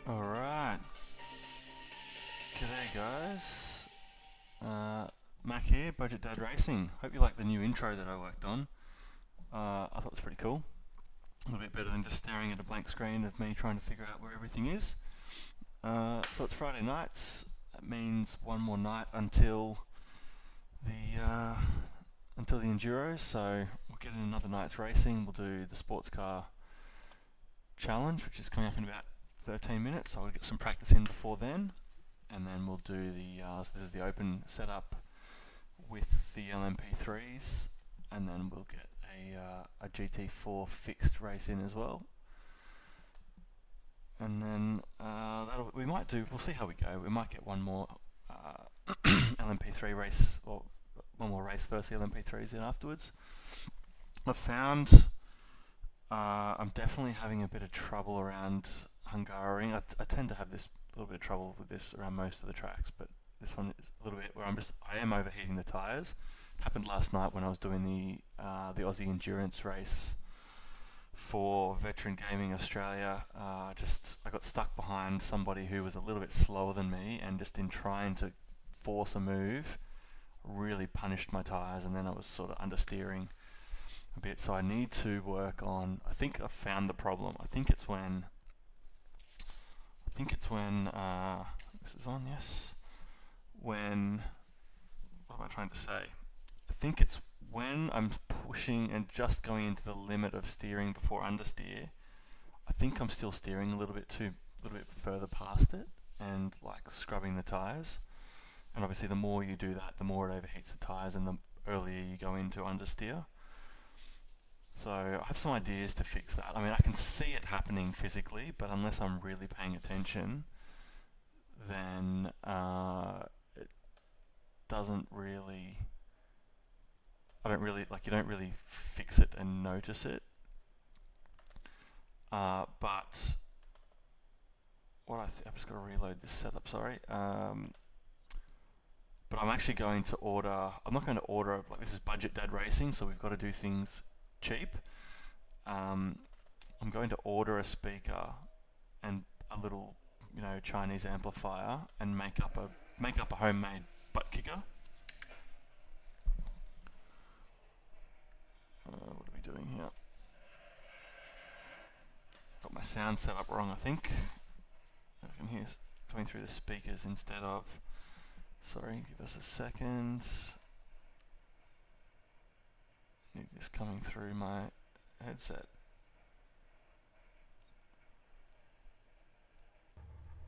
Alright, g'day guys, Mac here, Budget Dad Racing. Hope you like the new intro that I worked on. I thought it was pretty cool. A little bit better than just staring at a blank screen of me trying to figure out where everything is. So it's Friday nights. That means one more night until the Enduro. So we'll get in another night's racing. We'll do the sports car challenge, which is coming up in about 13 minutes. So I'll get some practice in before then, and then we'll do so this is the open setup with the LMP3s, and then we'll get a GT4 fixed race in as well. And then we'll see how we go. We might get one more LMP3 race, or one more race versus the LMP3s in afterwards. I've found I'm definitely having a bit of trouble around Hungaroring. I tend to have this little bit of trouble with this around most of the tracks, but this one is a little bit where I am overheating the tyres. It happened last night when I was doing the Aussie endurance race for Veteran Gaming Australia. I got stuck behind somebody who was a little bit slower than me, and just in trying to force a move, really punished my tyres, and then I was sort of understeering a bit. So I need to work on. I think I've found the problem. I think it's when this is on. Yes. What am I trying to say? I think it's when I'm pushing and just going into the limit of steering before understeer. I think I'm still steering a little bit further past it, and like scrubbing the tyres. And obviously, the more you do that, the more it overheats the tyres, and the earlier you go into understeer. So I have some ideas to fix that. I mean, I can see it happening physically, but unless I'm really paying attention, then it doesn't really. You don't really fix it and notice it. But I've just got to reload this setup. Sorry. But I'm actually going to order. I'm not going to order, like, this is Budget Dad Racing, so we've got to do things cheap. I'm going to order a speaker and a little, Chinese amplifier, and make up a homemade butt kicker. What are we doing here? Got my sound set up wrong, I think. I can hear it coming through the speakers instead of. Sorry, give us a second. Need this coming through my headset.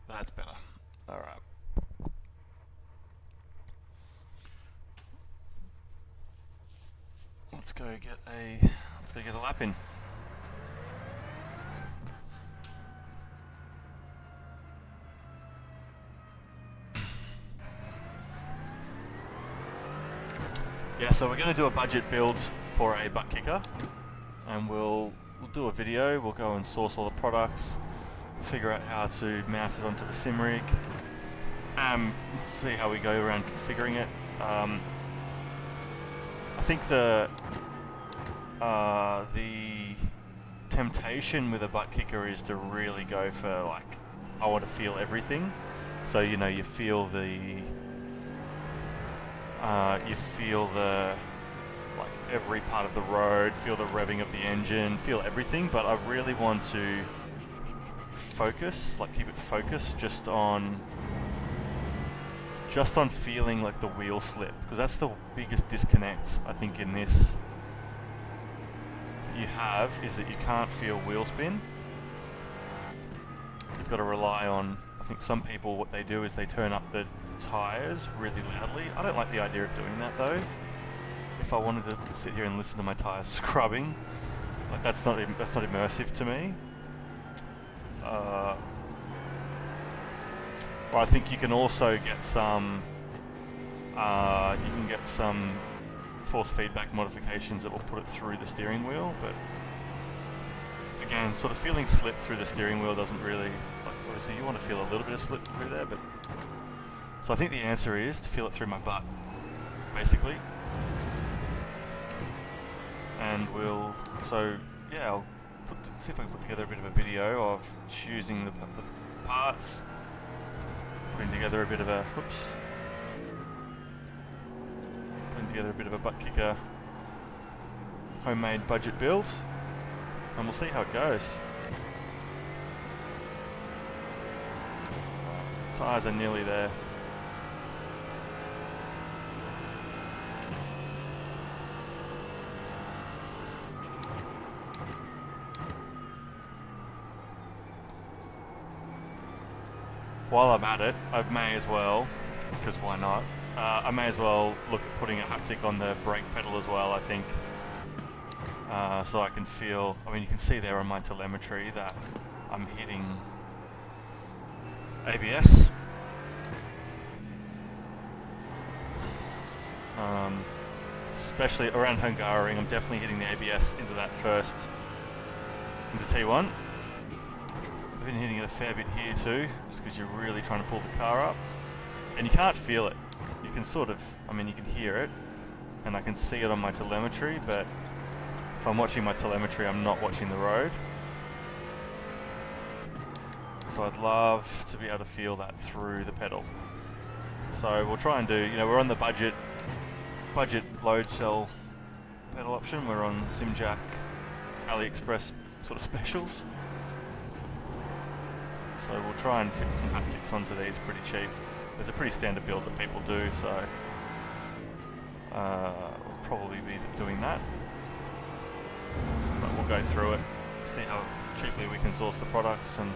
That's better. Alright. Let's go get a lap in. Yeah, so we're going to do a budget build for a butt kicker, and we'll do a video. We'll go and source all the products, figure out how to mount it onto the sim rig, see how we go around configuring it. I think the temptation with a butt kicker is to really go for, like, I want to feel everything. So you feel like every part of the road, feel the revving of the engine, feel everything. But I really want to keep it focused just on feeling like the wheel slip, because that's the biggest disconnect I think in this that you have, is that you can't feel wheel spin. You've got to rely on, I think some people, what they do is they turn up the tyres really loudly. I don't like the idea of doing that though. If I wanted to sit here and listen to my tyres scrubbing, like, that's not immersive to me. Well, I think you can also get some force feedback modifications that will put it through the steering wheel, but again, sort of feeling slip through the steering wheel doesn't really, like, obviously you want to feel a little bit of slip through there, but so I think the answer is to feel it through my butt, basically. And I'll see if I can put together a bit of a video of choosing parts. Putting together a bit of a butt kicker homemade budget build, and we'll see how it goes. Tyres are nearly there. While I'm at it, I may as well, because why not, I may as well look at putting a haptic on the brake pedal as well, I think. So I can feel, I mean you can see there on my telemetry that I'm hitting ABS. Especially around Hungaroring, I'm definitely hitting the ABS into T1. I've been hitting it a fair bit here too, just because you're really trying to pull the car up. And you can't feel it. You can sort of, I mean you can hear it, and I can see it on my telemetry, but if I'm watching my telemetry, I'm not watching the road. So I'd love to be able to feel that through the pedal. So we'll try and do, you know, we're on the budget load cell pedal option. We're on SimJack AliExpress sort of specials. So we'll try and fit some haptics onto these pretty cheap. It's a pretty standard build that people do, so we'll probably be doing that. But we'll go through it, see how cheaply we can source the products, and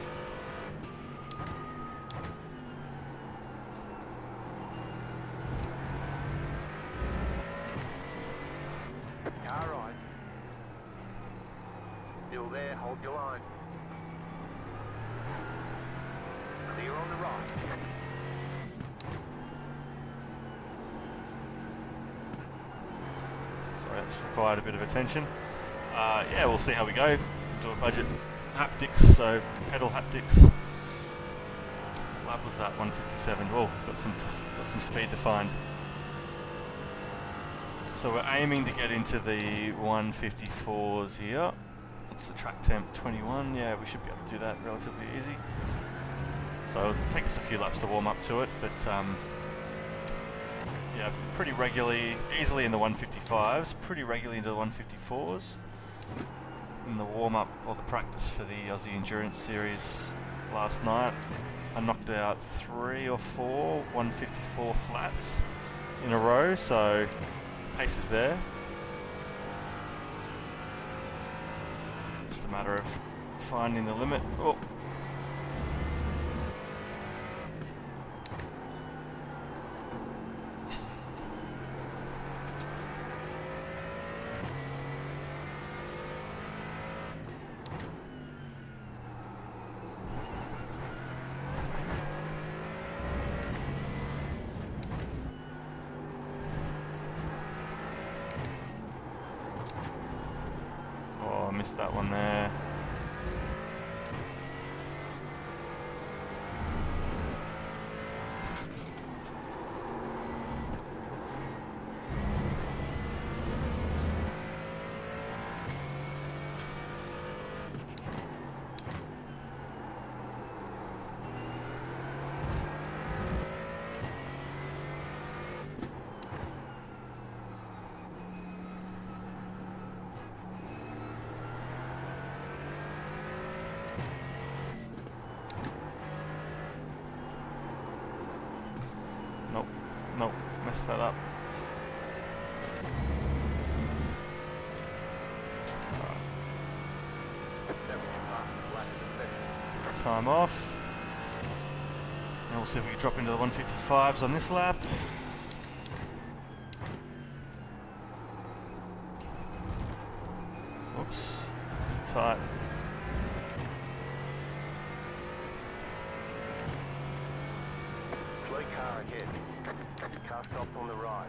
Alright. Still there, hold your line. Clear on the right. sorry, that's required a bit of attention. Yeah, we'll see how we go. Do a budget haptics, so pedal haptics. What lap was that? 157. Oh, got some speed to find. So we're aiming to get into the 154s here. What's the track temp? 21. Yeah, we should be able to do that relatively easy. So it'll take us a few laps to warm up to it, but yeah, pretty regularly, easily in the 155s, pretty regularly into the 154s. In the warm-up or the practice for the Aussie Endurance Series last night, I knocked out 3 or 4 154 flats in a row, so pace is there. Just a matter of finding the limit. Oh. Missed that one there. Nope, messed that up. Time off. Now we'll see if we can drop into the 155s on this lap. Oops, tight. Slow car ahead. Car stopped on the right.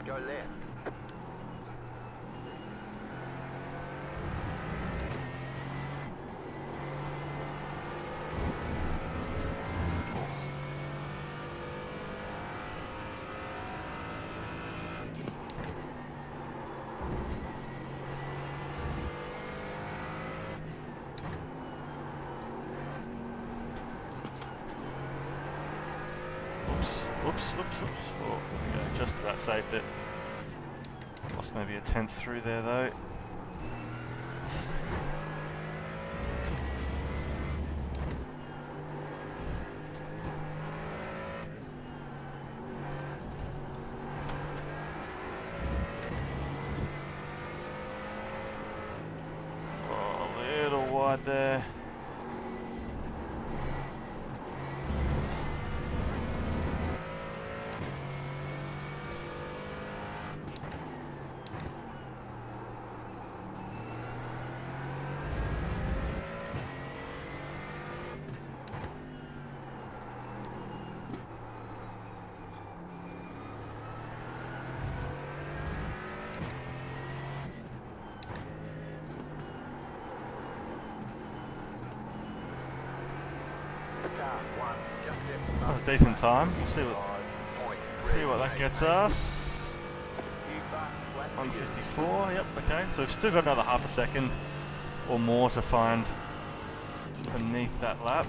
Go left. Oops. Oh, yeah, just about saved it. Lost maybe a tenth through there though. Oh, a little wide there. That's a decent time. We'll see what that gets us. 154. Yep. Okay. So we've still got another half a second or more to find beneath that lap.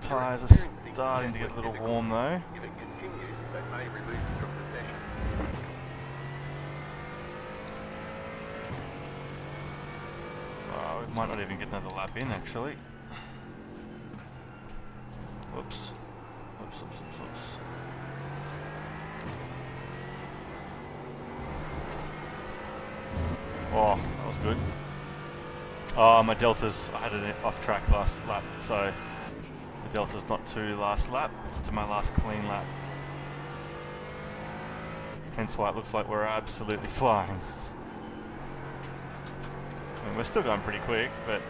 Tyres are starting to get a little warm though. If it continues, they may release it from the session. We might not even get another lap in actually. Whoops. Oh, that was good. Oh, my deltas, I had it off track last lap, so the delta's not to last lap, it's to my last clean lap. Hence why it looks like we're absolutely flying. I mean, we're still going pretty quick, but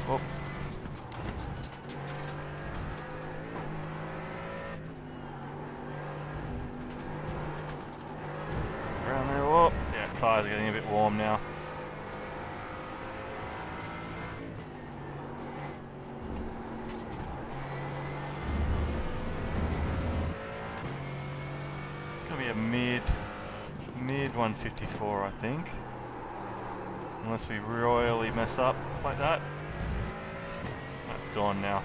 oh. Around there, oh. Yeah, tyres are getting a bit warm now. Gonna be a mid 154, I think. Unless we royally mess up like that. That's gone now.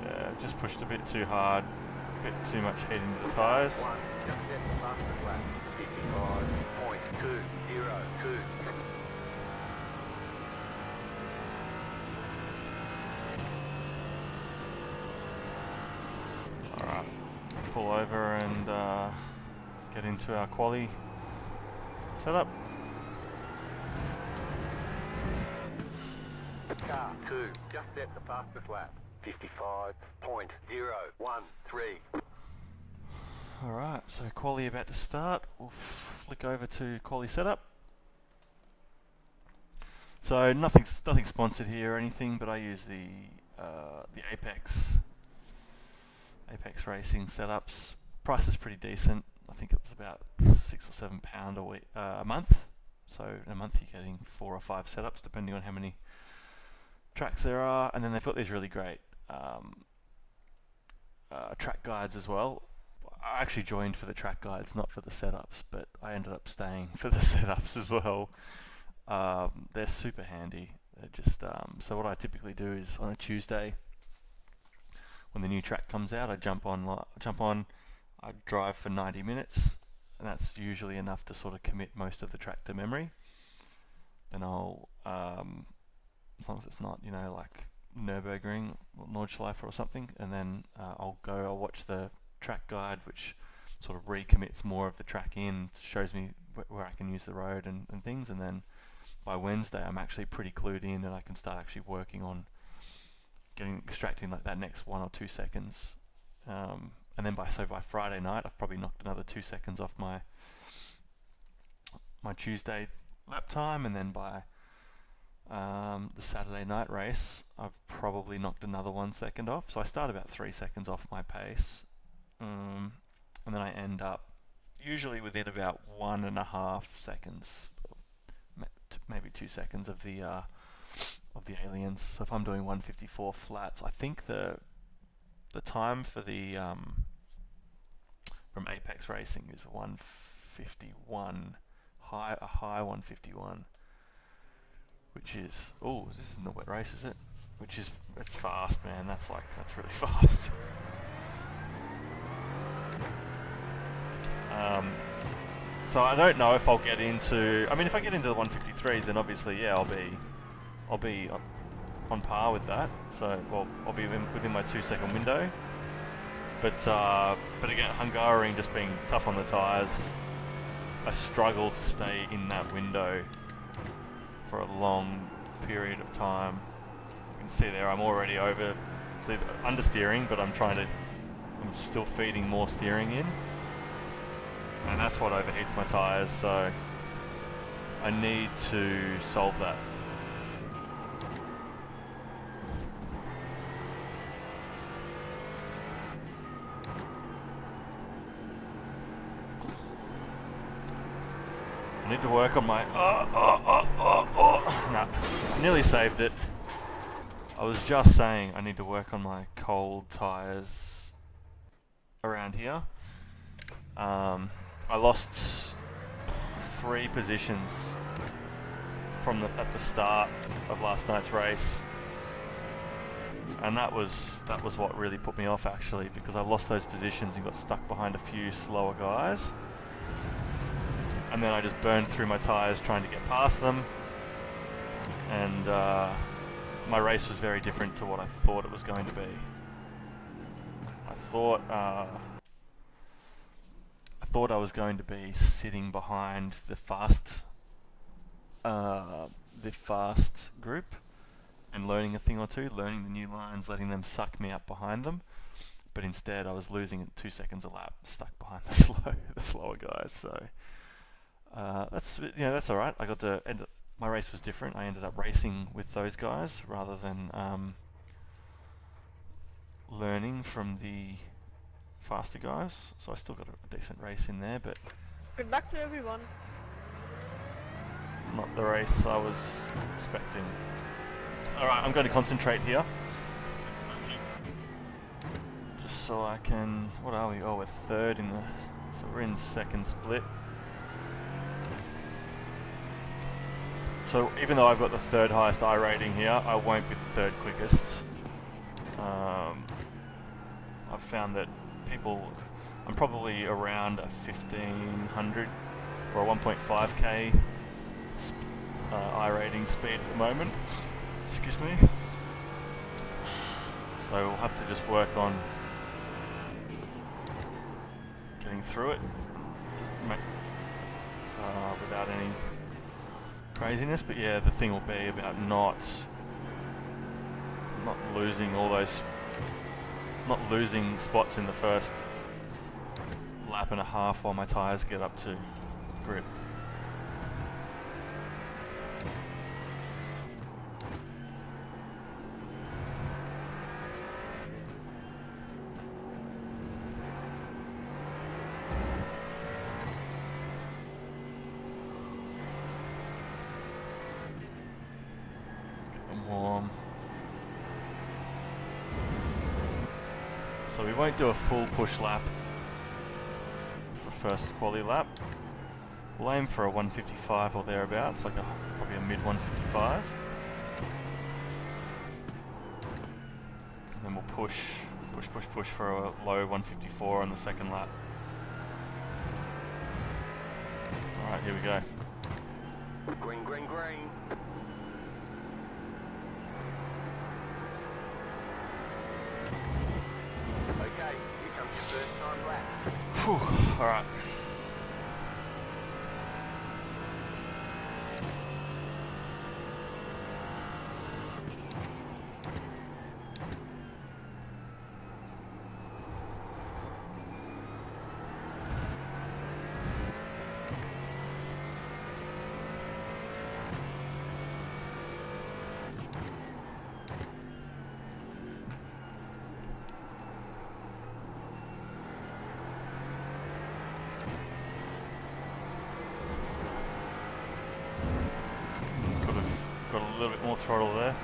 Yeah, just pushed a bit too hard. A bit too much heat into the tyres. 55.202. Alright, pull over and get into our quali setup. Car 2 just set the fastest lap. 55.013. Alright, so quali about to start. We'll flick over to quali setup. So nothing sponsored here or anything, but I use the Apex Racing setups. Price is pretty decent. I think it was about £6 or £7 a week, a month. So in a month you're getting 4 or 5 setups depending on how many tracks there are, and then they've got these really great track guides as well. I actually joined for the track guides, not for the setups, but I ended up staying for the setups as well. They're super handy. They're just so what I typically do is on a Tuesday when the new track comes out, I jump on, I drive for 90 minutes, and that's usually enough to sort of commit most of the track to memory. Then I'll as long as it's not, like Nürburgring or Nordschleife or something, and then I'll watch the track guide, which sort of recommits more of the track in, shows me where I can use the road and things, and then by Wednesday I'm actually pretty clued in and I can start actually working on extracting like that next 1 or 2 seconds, and then by Friday night I've probably knocked another 2 seconds off my Tuesday lap time, and then by the Saturday night race I've probably knocked another 1 second off. So I start about 3 seconds off my pace, and then I end up usually within about 1.5 seconds, maybe 2 seconds of the of the aliens. So if I'm doing 154 flats, I think the time for the from Apex Racing is 151, a high 151, which is, oh, this isn't a wet race, is it? Which is, it's fast, man. That's really fast. So I don't know if I'll get into. I mean, if I get into the 153s, then obviously, yeah, I'll be on par with that. So, well, I'll be within my 2-second window. But again, Hungaroring just being tough on the tyres, I struggle to stay in that window for a long period of time. You can see there, I'm already understeering, but I'm still feeding more steering in. And that's what overheats my tyres, so I need to solve that. I need to work on my... No, I nearly saved it. I was just saying I need to work on my cold tyres around here. I lost 3 positions at the start of last night's race, and that was what really put me off, actually, because I lost those positions and got stuck behind a few slower guys, and then I just burned through my tyres trying to get past them, and my race was very different to what I thought it was going to be. I thought I was going to be sitting behind the fast group and learning a thing or two, learning the new lines, letting them suck me up behind them. But instead, I was losing 2 seconds a lap, stuck behind the slower guys. So that's all right. I got to end. My race was different. I ended up racing with those guys rather than learning from the faster guys, so I still got a decent race in there, but Good luck to everyone. not the race I was expecting. Alright, I'm going to concentrate here. Just so I can... What are we? Oh, we're third in the... So we're in second split. So even though I've got the third highest I rating here, I won't be the third quickest. I've found that I'm probably around a 1500 or a 1.5k I rating speed at the moment. Excuse me. So we'll have to just work on getting through it without any craziness. But yeah, the thing will be about not losing spots in the first lap and a half while my tyres get up to grip. Get them warm. So we won't do a full push lap for first quali lap. We'll aim for a 155 or thereabouts, like probably a mid 155. And then we'll push for a low 154 on the second lap. Alright, here we go. Green, green, green. Okay, here comes your first time lap. Whew, alright. Got a little bit more throttle there.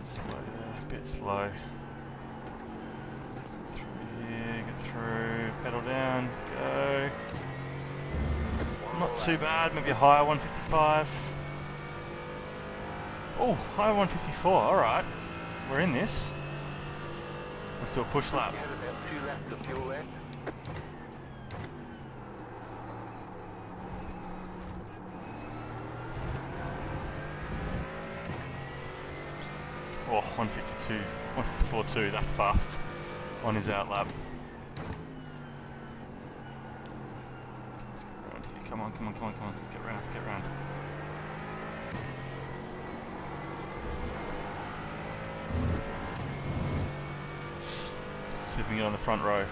Slow there, a bit slow. Through here, get through, pedal down, go. Not too bad, maybe a higher 155. Oh, higher 154, alright. We're in this. Let's do a push lap. You had about 2 laps of fuel left. Oh, 152, 154.2, that's fast on his out lap. Let's get around here, come on, get round. Let's see if we can get on the front row.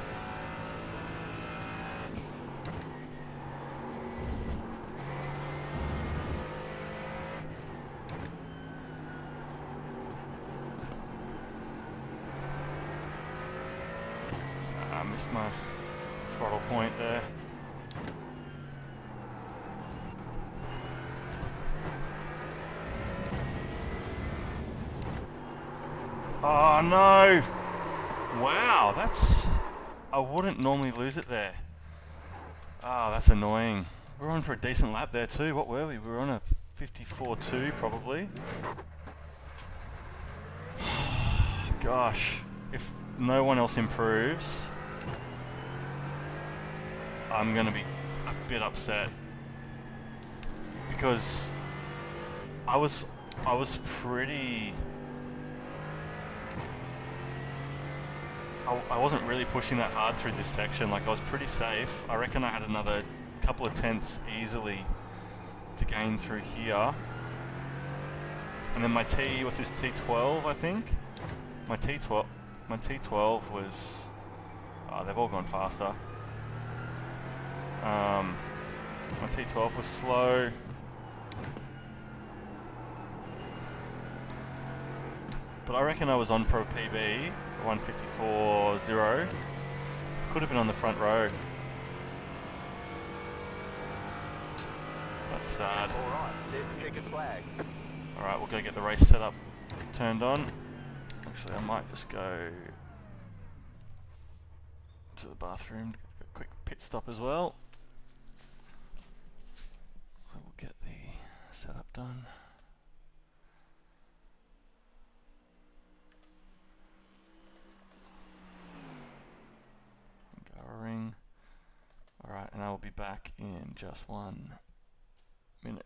Missed my throttle point there. Oh no! Wow, that's... I wouldn't normally lose it there. Ah, that's annoying. We were on for a decent lap there too. What were we? We were on a 54.2 probably. Gosh, if no one else improves, I'm going to be a bit upset because I was pretty... I wasn't really pushing that hard through this section. Like, I was pretty safe. I reckon I had another couple of tenths easily to gain through here. And then my what's this, T12 I think? My T12 was... Oh, they've all gone faster. My T12 was slow. But I reckon I was on for a PB, 154.0. Could have been on the front row. That's sad. Alright, let's check a flag. Alright, we'll go get the race setup turned on. Actually, I might just go to the bathroom to get a quick pit stop as well. So we'll get the setup done. Hungaroring. Alright, and I will be back in just 1 minute.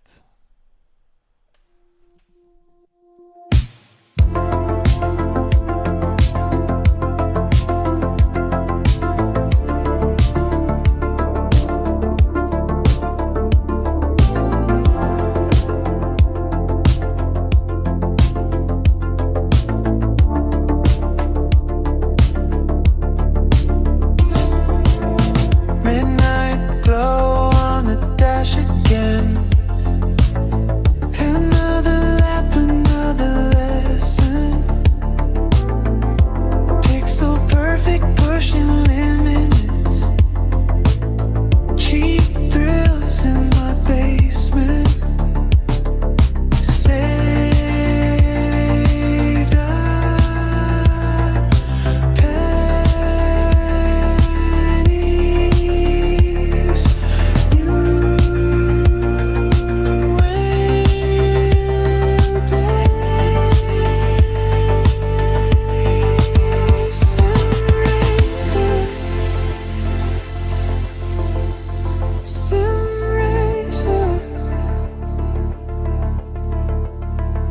Sim racer,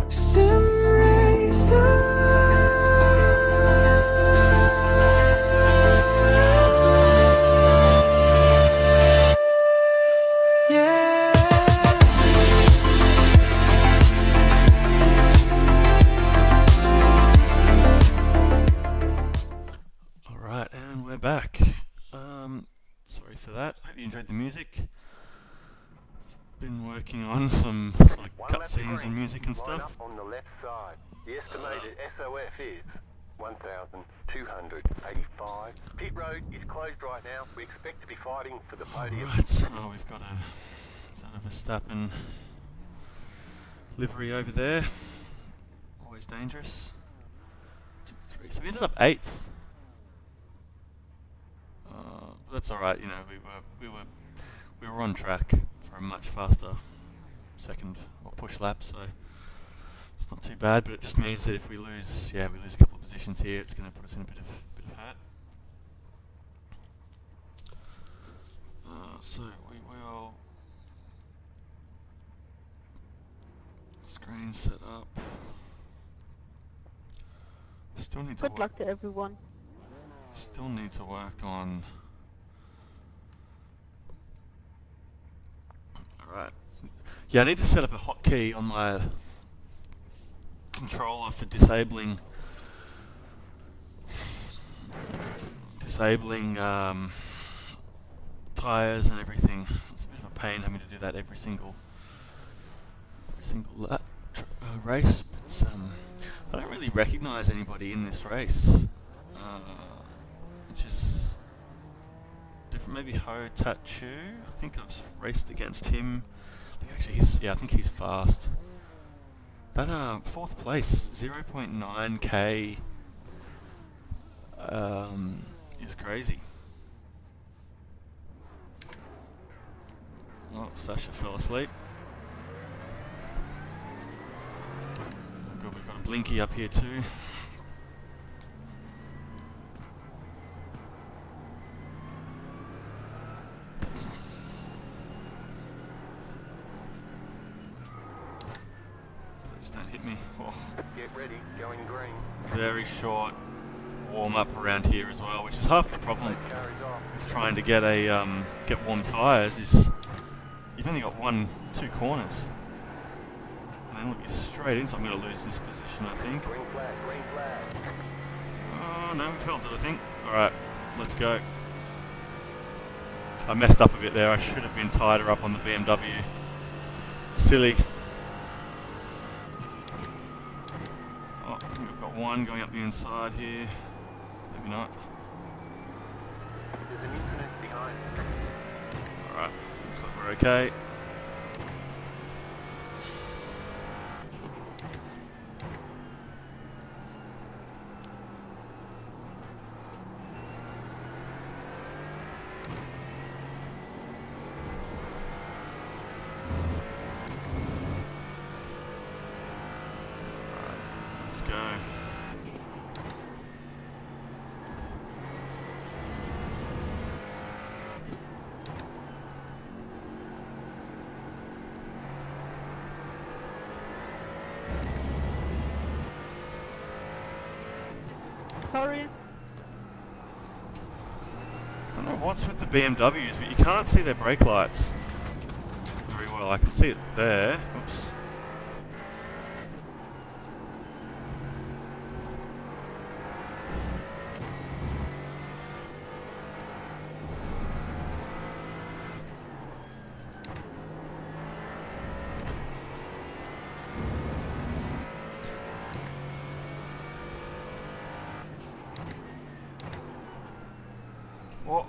sim racer. Yeah. Alright, and we're back. Sorry for that. Hope you enjoyed the music. Been working on some sort of One lap to cutscenes and green. music and Line stuff. up on the left side. The estimated SOF is 1,285. Pit road is closed right now. We expect to be fighting for the podium. Alright, we've got a sort of a Verstappen livery over there. Always dangerous. 2, 3. So we ended up 8th. But that's alright, you know, we were on track for a much faster second or push lap, so it's not too bad, but it just means that if we lose a couple of positions here, it's going to put us in a bit of hurt. So we will screen set up. Still need to Good luck to everyone. Still need to work on. Alright. Yeah, I need to set up a hotkey on my controller for disabling tyres and everything. It's a bit of a pain having to do that every single race, but I don't really recognise anybody in this race, which is different. Maybe Ho Tattoo. I think I've raced against him. Actually, I think he's fast. That 4th place, 0.9k, is crazy. Oh, Sasha fell asleep. Good, we've got a blinky up here too. Please don't hit me. Oh. Get ready, going green. Very short warm up around here as well, which is half the problem Carries off. with trying to get warm tyres. Is you've only got 2 corners, and then look, you're straight in. So I'm going to lose this position, I think. Green flag, green flag. Oh no, we've held it, I think. All right, let's go. I messed up a bit there. I should have been tighter up on the BMW. Silly. Oh, I think we've got one going up the inside here. Maybe not. There's an incident behind. Alright, looks like we're okay. Let's go. Sorry. I don't know what's with the BMWs, but you can't see their brake lights very well. I can see it there. Oops. Oh,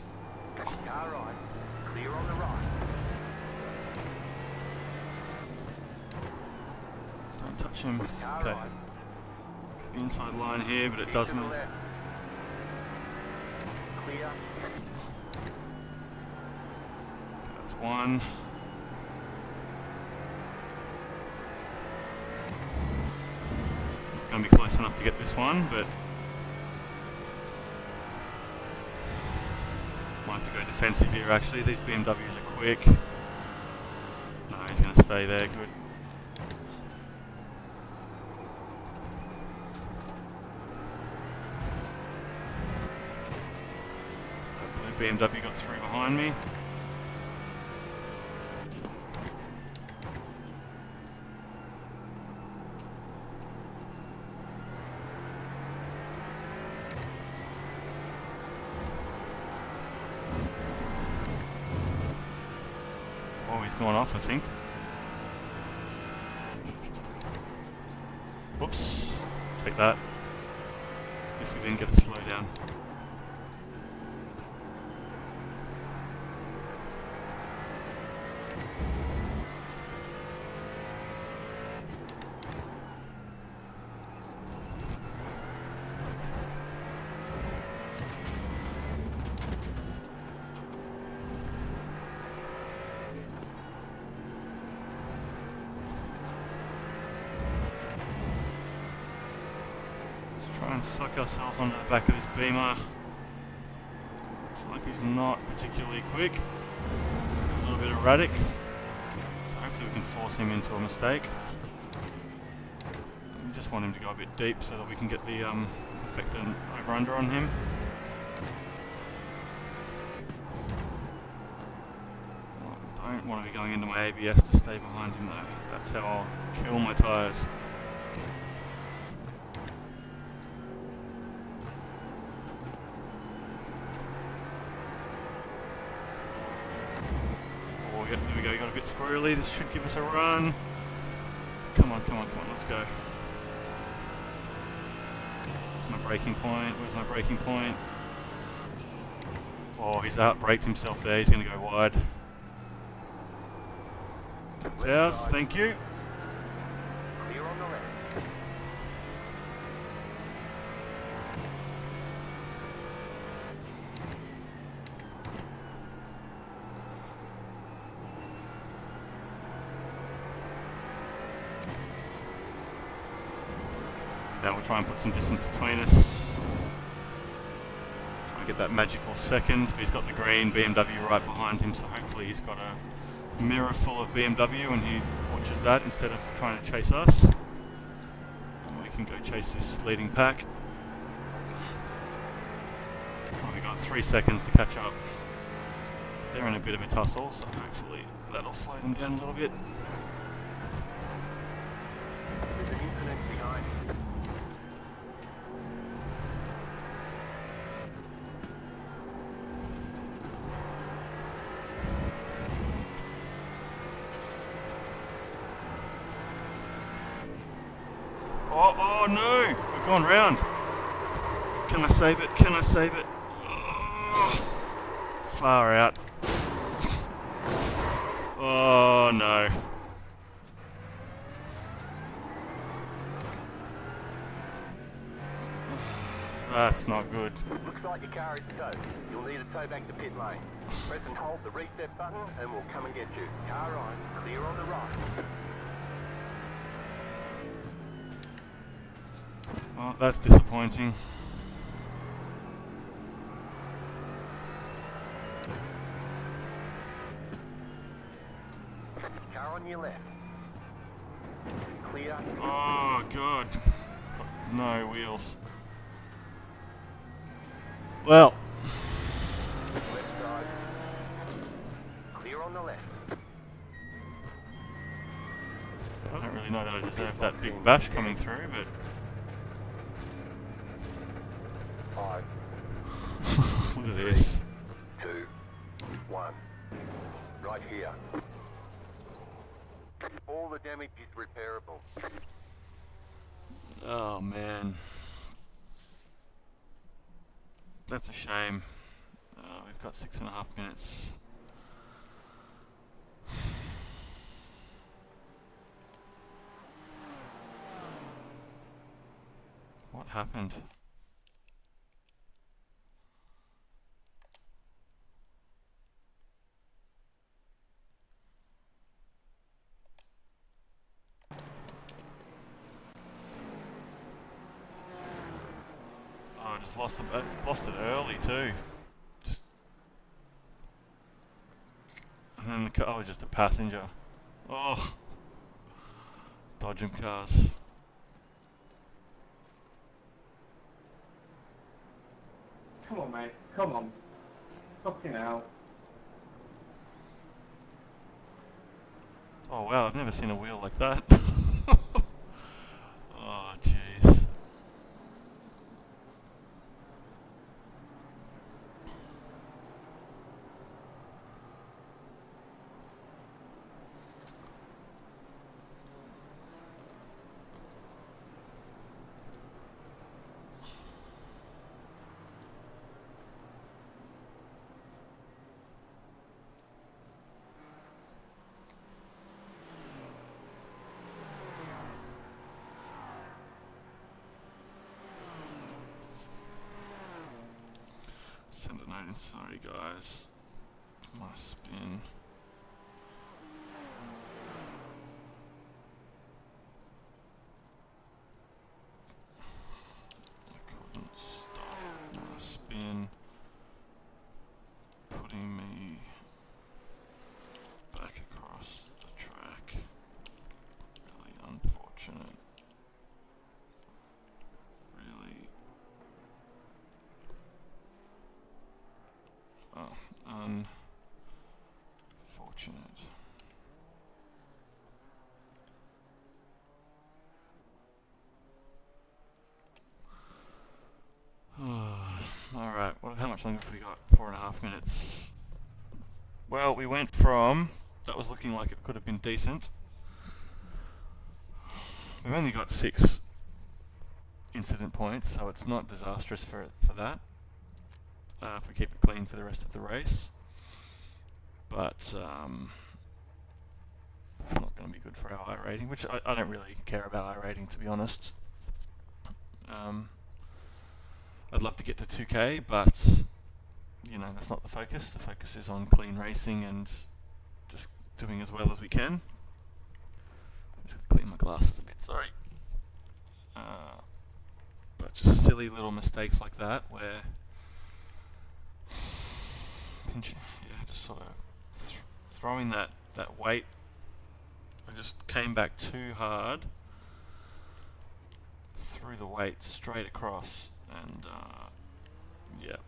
Car right, clear on the right. don't touch him. Car Okay. right. The inside line here, but it does To the move. left. Clear. That's one. Not going to be close enough to get this one, but might have to go defensive here actually. These BMWs are quick. No, he's going to stay there. Good. Hopefully BMW got through behind me. Oh, he's gone off, I think. Whoops. Take that. Guess we didn't get a slow down. Try and suck ourselves onto the back of this Beamer. Looks like he's not particularly quick. He's a little bit erratic. So hopefully we can force him into a mistake. We just want him to go a bit deep so that we can get the effective over-under on him. I don't want to be going into my ABS to stay behind him though. That's how I'll kill my tyres. There we go, got a bit squirrely. This should give us a run. Come on, come on, come on, let's go. Where's my braking point? Where's my braking point? Oh, he's out-braked himself there. He's going to go wide. That's ours, thank you. Clear on the left. Now we'll try and put some distance between us. Try and get that magical second. He's got the green BMW right behind him, so hopefully he's got a mirror full of BMW and he watches that instead of trying to chase us. And we can go chase this leading pack. Oh, we got 3 seconds to catch up. They're in a bit of a tussle, so hopefully that'll slow them down a little bit. There's an incident behind. Oh no! We've gone round. Can I save it? Can I save it? Oh, far out. Oh no. That's not good. Looks like your car is towed. You'll need a tow back to pit lane. Press and hold the reset button and we'll come and get you. Car on, clear on the right. Oh, that's disappointing. Car on your left. Clear. Oh god. Got no wheels. Well. Left side. Clear on the left. I don't really know that I deserve that big bash coming through, but 5, look at this. 2, 1. Right here. All the damage is repairable. Oh man. That's a shame. We've got 6.5 minutes. What happened? Oh, I just lost it early too. Just And then the car was just a passenger. Oh, dodging cars. Come on, mate. Come on. Fucking hell. Oh wow, I've never seen a wheel like that. Oh jeez. Send a note in, sorry guys. My spin. I couldn't stop my spin. Putting me back across the track. Really unfortunate. Really. Oh, unfortunate. Alright, well, how much longer have we got? 4.5 minutes. Well, we went from, that was looking like it could have been decent. We've only got 6 incident points, so it's not disastrous for that. If we keep it clean for the rest of the race. But not going to be good for our iRating, which I don't really care about iRating, to be honest. I'd love to get to 2K, but you know, that's not the focus. The focus is on clean racing and just doing as well as we can. I'm just going to clean my glasses a bit, sorry. But just silly little mistakes like that where just sort of throwing that weight. I just came back too hard, threw the weight straight across, and yeah.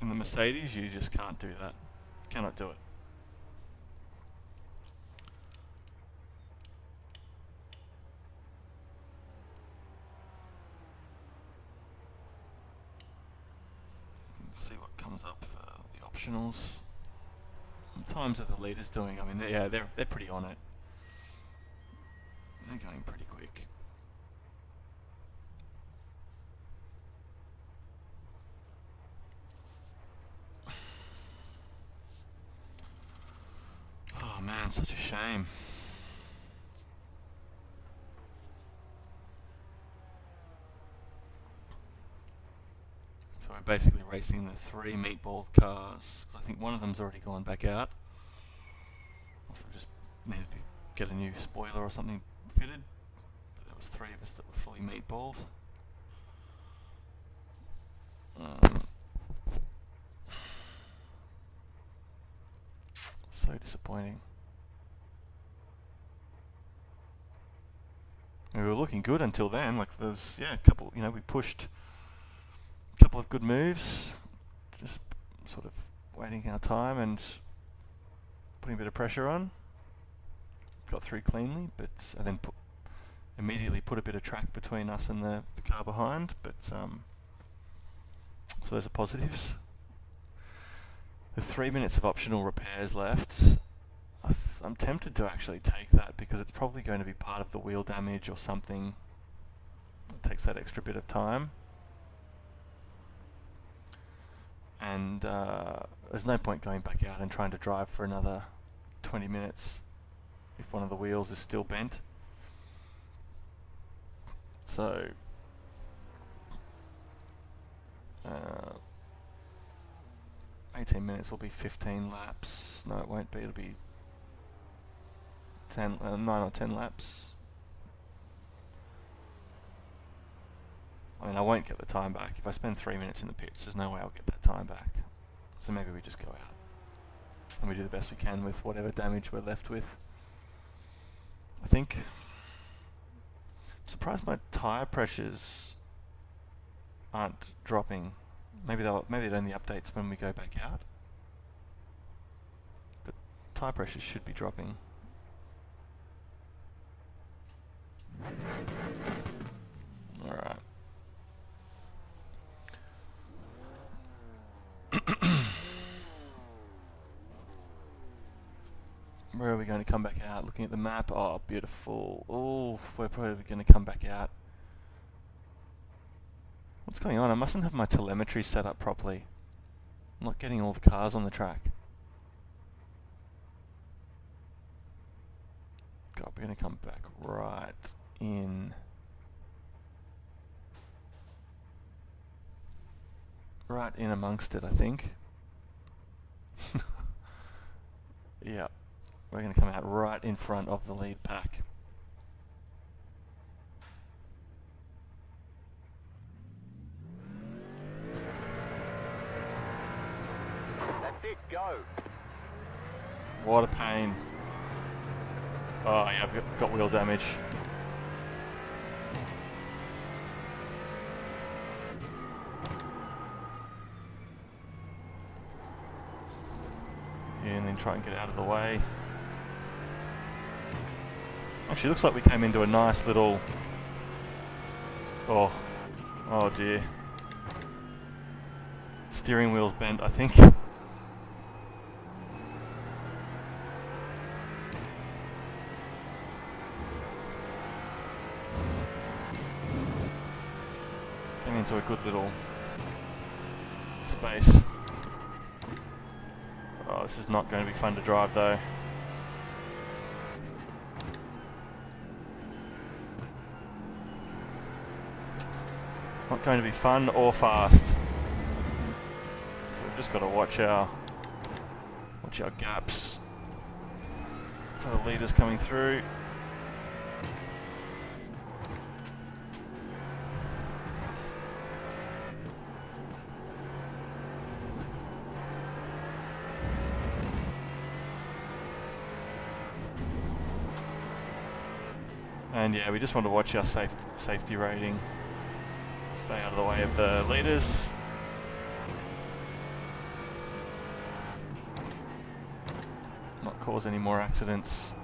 In the Mercedes, you just can't do that. Cannot do it. Let's see what comes up for the optionals. The times are the leaders doing? I mean, they're pretty on it. They're going pretty quick. Oh man, such a shame. So we're basically racing the 3 meatball cars. 'Cause I think one of them's already gone back out. Also just needed to get a new spoiler or something fitted. But there was 3 of us that were fully meatballed. So disappointing. We were looking good until then. Like there was, a couple. You know, we pushed a couple of good moves, just sort of waiting our time and putting a bit of pressure on. Got through cleanly, but and then immediately put a bit of track between us and the car behind. But so those are positives. There's 3 minutes of optional repairs left. I'm tempted to actually take that because it's probably going to be part of the wheel damage or something. It takes that extra bit of time. And there's no point going back out and trying to drive for another 20 minutes if one of the wheels is still bent. So 18 minutes will be 15 laps. No, it won't be. It'll be 9 or 10 laps. I mean, I won't get the time back. If I spend 3 minutes in the pits, there's no way I'll get that time back. So maybe we just go out. and we do the best we can with whatever damage we're left with. I think. I'm surprised my tyre pressures aren't dropping. Maybe they're in the updates when we go back out. But tyre pressures should be dropping. Alright. Where are we going to come back out? Looking at the map. Oh, beautiful. Oh, we're probably going to come back out. What's going on? I mustn't have my telemetry set up properly. I'm not getting all the cars on the track. God, we're going to come back right in. Right in amongst it, I think. Yeah. We're going to come out right in front of the lead pack. That's it, go. What a pain. Oh yeah, I've got wheel damage. Yeah, and then try and get out of the way. Actually, looks like we came into a nice little... Oh dear. Steering wheel's bent, I think. Came into a good little space. Oh, this is not going to be fun to drive though. Not going to be fun or fast. So we've just got to watch our gaps for the leaders coming through. And yeah, we just want to watch our safety rating. Stay out of the way of the leaders. Not cause any more accidents.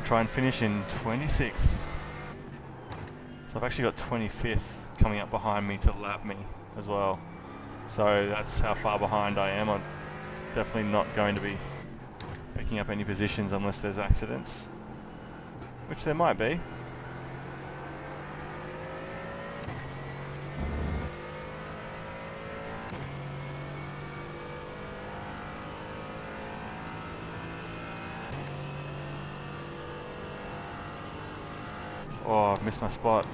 Try and finish in 26th. So I've actually got 25th coming up behind me to lap me as well. So that's how far behind I am. I'm definitely not going to be picking up any positions unless there's accidents. Which there might be. Oh, I've missed my spot.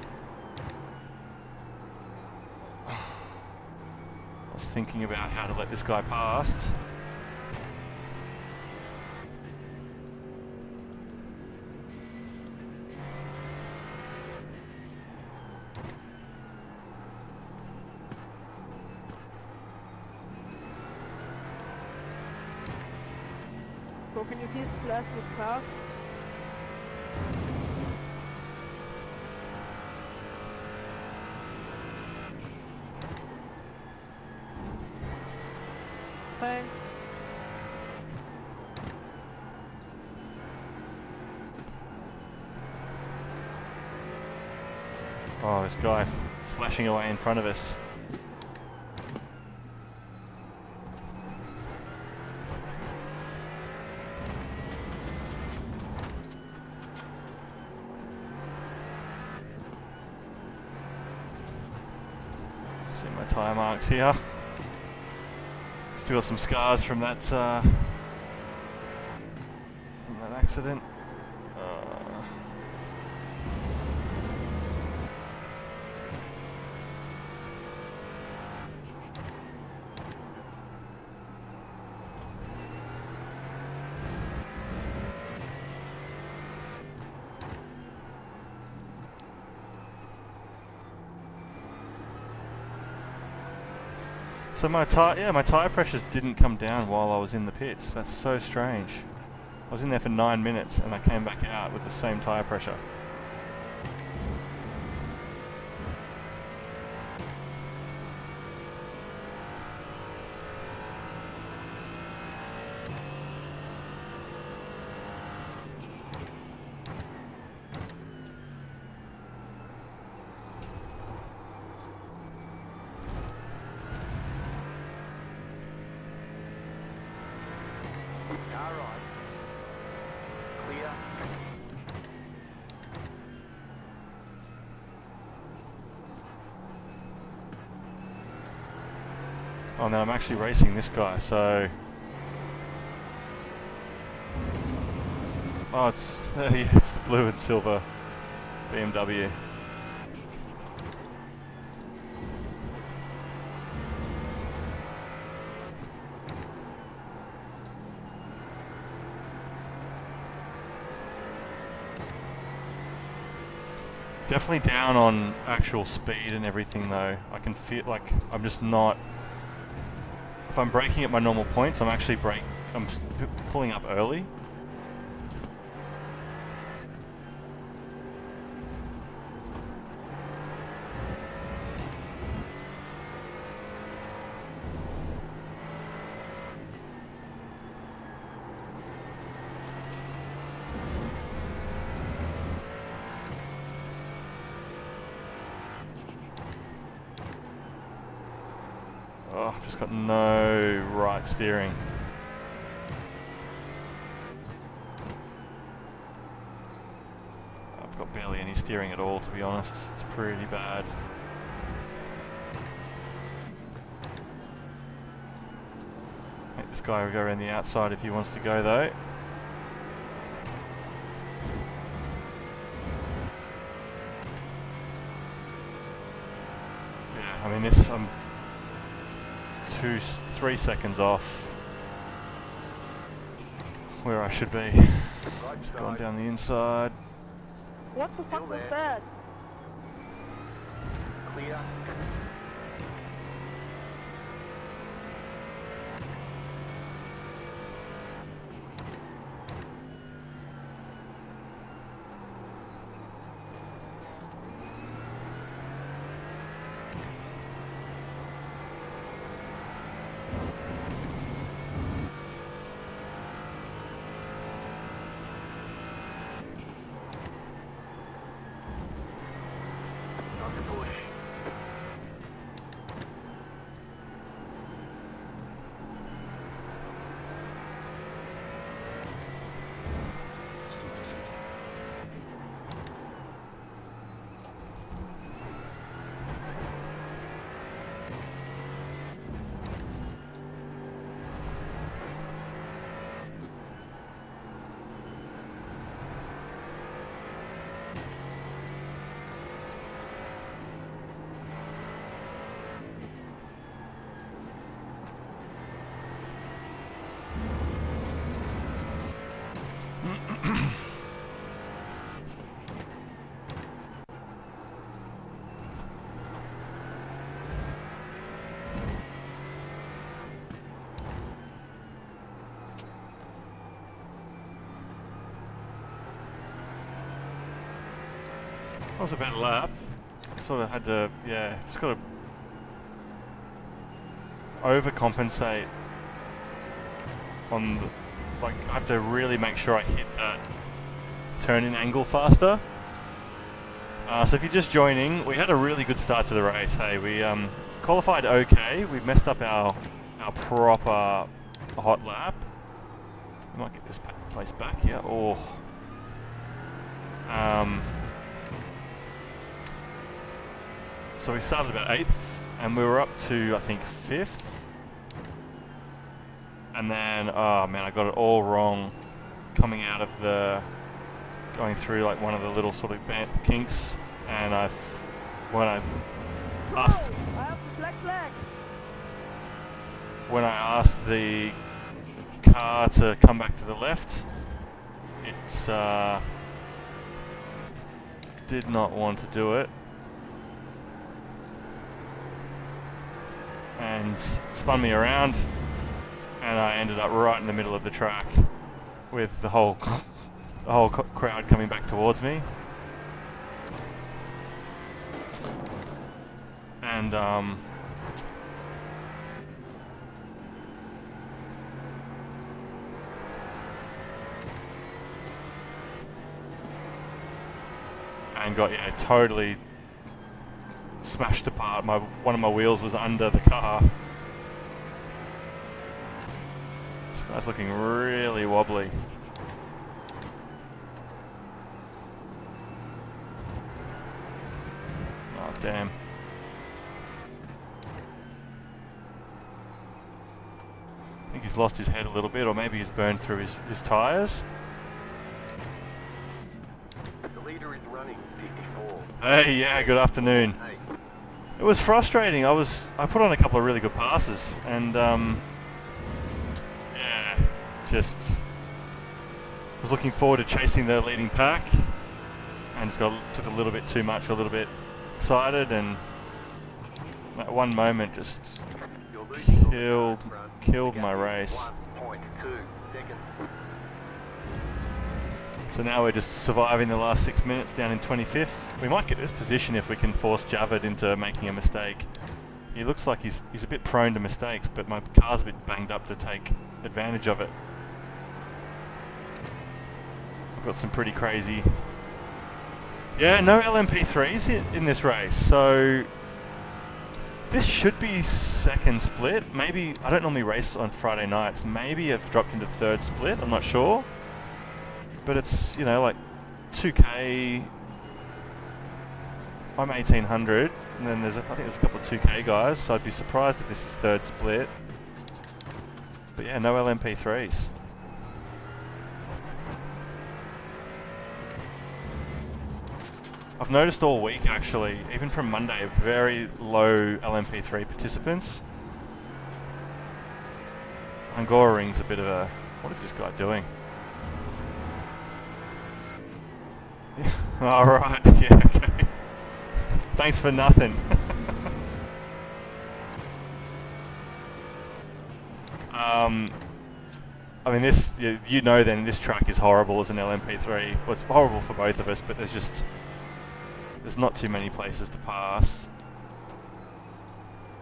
I was thinking about how to let this guy past. So can you please flash this car? Thanks. Oh, this guy flashing away in front of us. See my tyre marks here. Still got some scars from that accident. So my tyre pressures didn't come down while I was in the pits. That's so strange. I was in there for 9 minutes and I came back out with the same tyre pressure. Car right. Clear. Oh no, I'm actually racing this guy, so... Oh, it's the blue and silver BMW. Definitely down on actual speed and everything though. I can feel like I'm just not... If I'm braking at my normal points, I'm actually pulling up early. Oh, I've just got no right steering. I've got barely any steering at all, to be honest. It's pretty bad. Make this guy go around the outside if he wants to go, though. Yeah, I mean, I'm 3 seconds off where I should be. Just going down the inside. What the fuck was there. that? Clear. Not to push. That was a better lap. Sort of had to, yeah, just got to overcompensate on the, like, I have to really make sure I hit that turn-in angle faster. So if you're just joining, we had a really good start to the race. Hey, we qualified okay. We messed up our proper hot lap. We might get this place back here. Oh. So we started about 8th, and we were up to, I think, 5th. And then, oh man, I got it all wrong coming out of going through like one of the little sort of kinks. And when I asked, I have the black flag. when I asked the car to come back to the left, it's did not want to do it. And and spun me around, and I ended up right in the middle of the track with the whole crowd coming back towards me. And got totally smashed apart. One of my wheels was under the car. This guy's looking really wobbly. Oh damn. I think he's lost his head a little bit, or maybe he's burned through his tyres. The leader is running GT4. Hey, yeah, good afternoon. It was frustrating. I put on a couple of really good passes, and just was looking forward to chasing the leading pack, and just took a little bit too much, a little bit excited, and that one moment just killed my race. 1.2 seconds. So now we're just surviving the last 6 minutes down in 25th. We might get this position if we can force Javid into making a mistake. He looks like he's a bit prone to mistakes, but my car's a bit banged up to take advantage of it. I've got some pretty crazy... Yeah, no LMP3s in this race, so... This should be second split. Maybe, I don't normally race on Friday nights. Maybe I've dropped into third split, I'm not sure. But it's, like 2K. I'm 1800, and then I think there's a couple of 2K guys, so I'd be surprised if this is third split. But yeah, no LMP3s. I've noticed all week, actually, even from Monday, very low LMP3 participants. Hungaroring's a bit of a... What is this guy doing? Alright, yeah, okay. Thanks for nothing. I mean, this, then this track is horrible as an LMP3. Well, it's horrible for both of us, but there's not too many places to pass.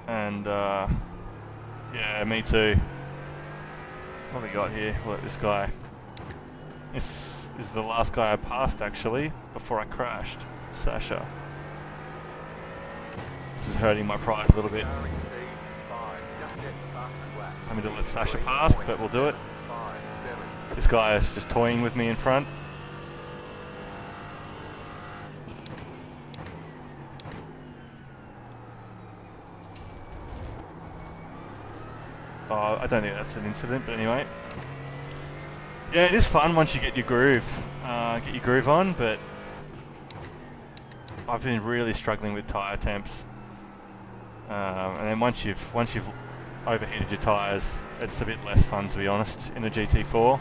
And, yeah, me too. What have we got here? Look, this guy. This is the last guy I passed, actually, before I crashed. Sasha. This is hurting my pride a little bit. Having to let Sasha pass, but we'll do it. This guy is just toying with me in front. Oh, I don't think that's an incident, but anyway. Yeah, it is fun once you get your groove on, but I've been really struggling with tyre temps. And then once you've overheated your tyres, it's a bit less fun, to be honest, in a GT4.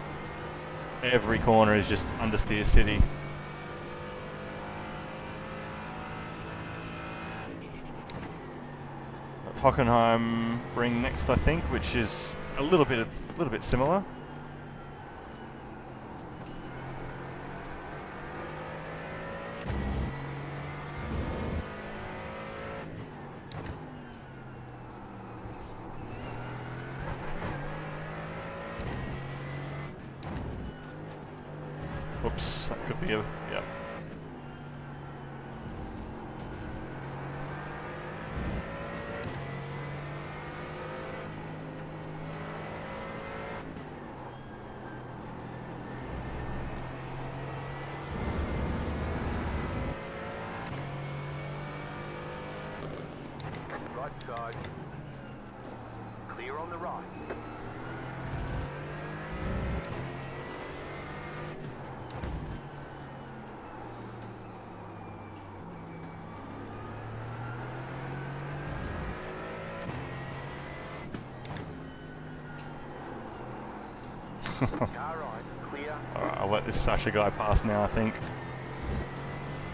Every corner is just understeer city. Hungaroring next, I think, which is a little bit similar. Oops, that could be a... Yep. Right side. Clear on the right. Alright, I'll let this Sasha guy pass now, I think.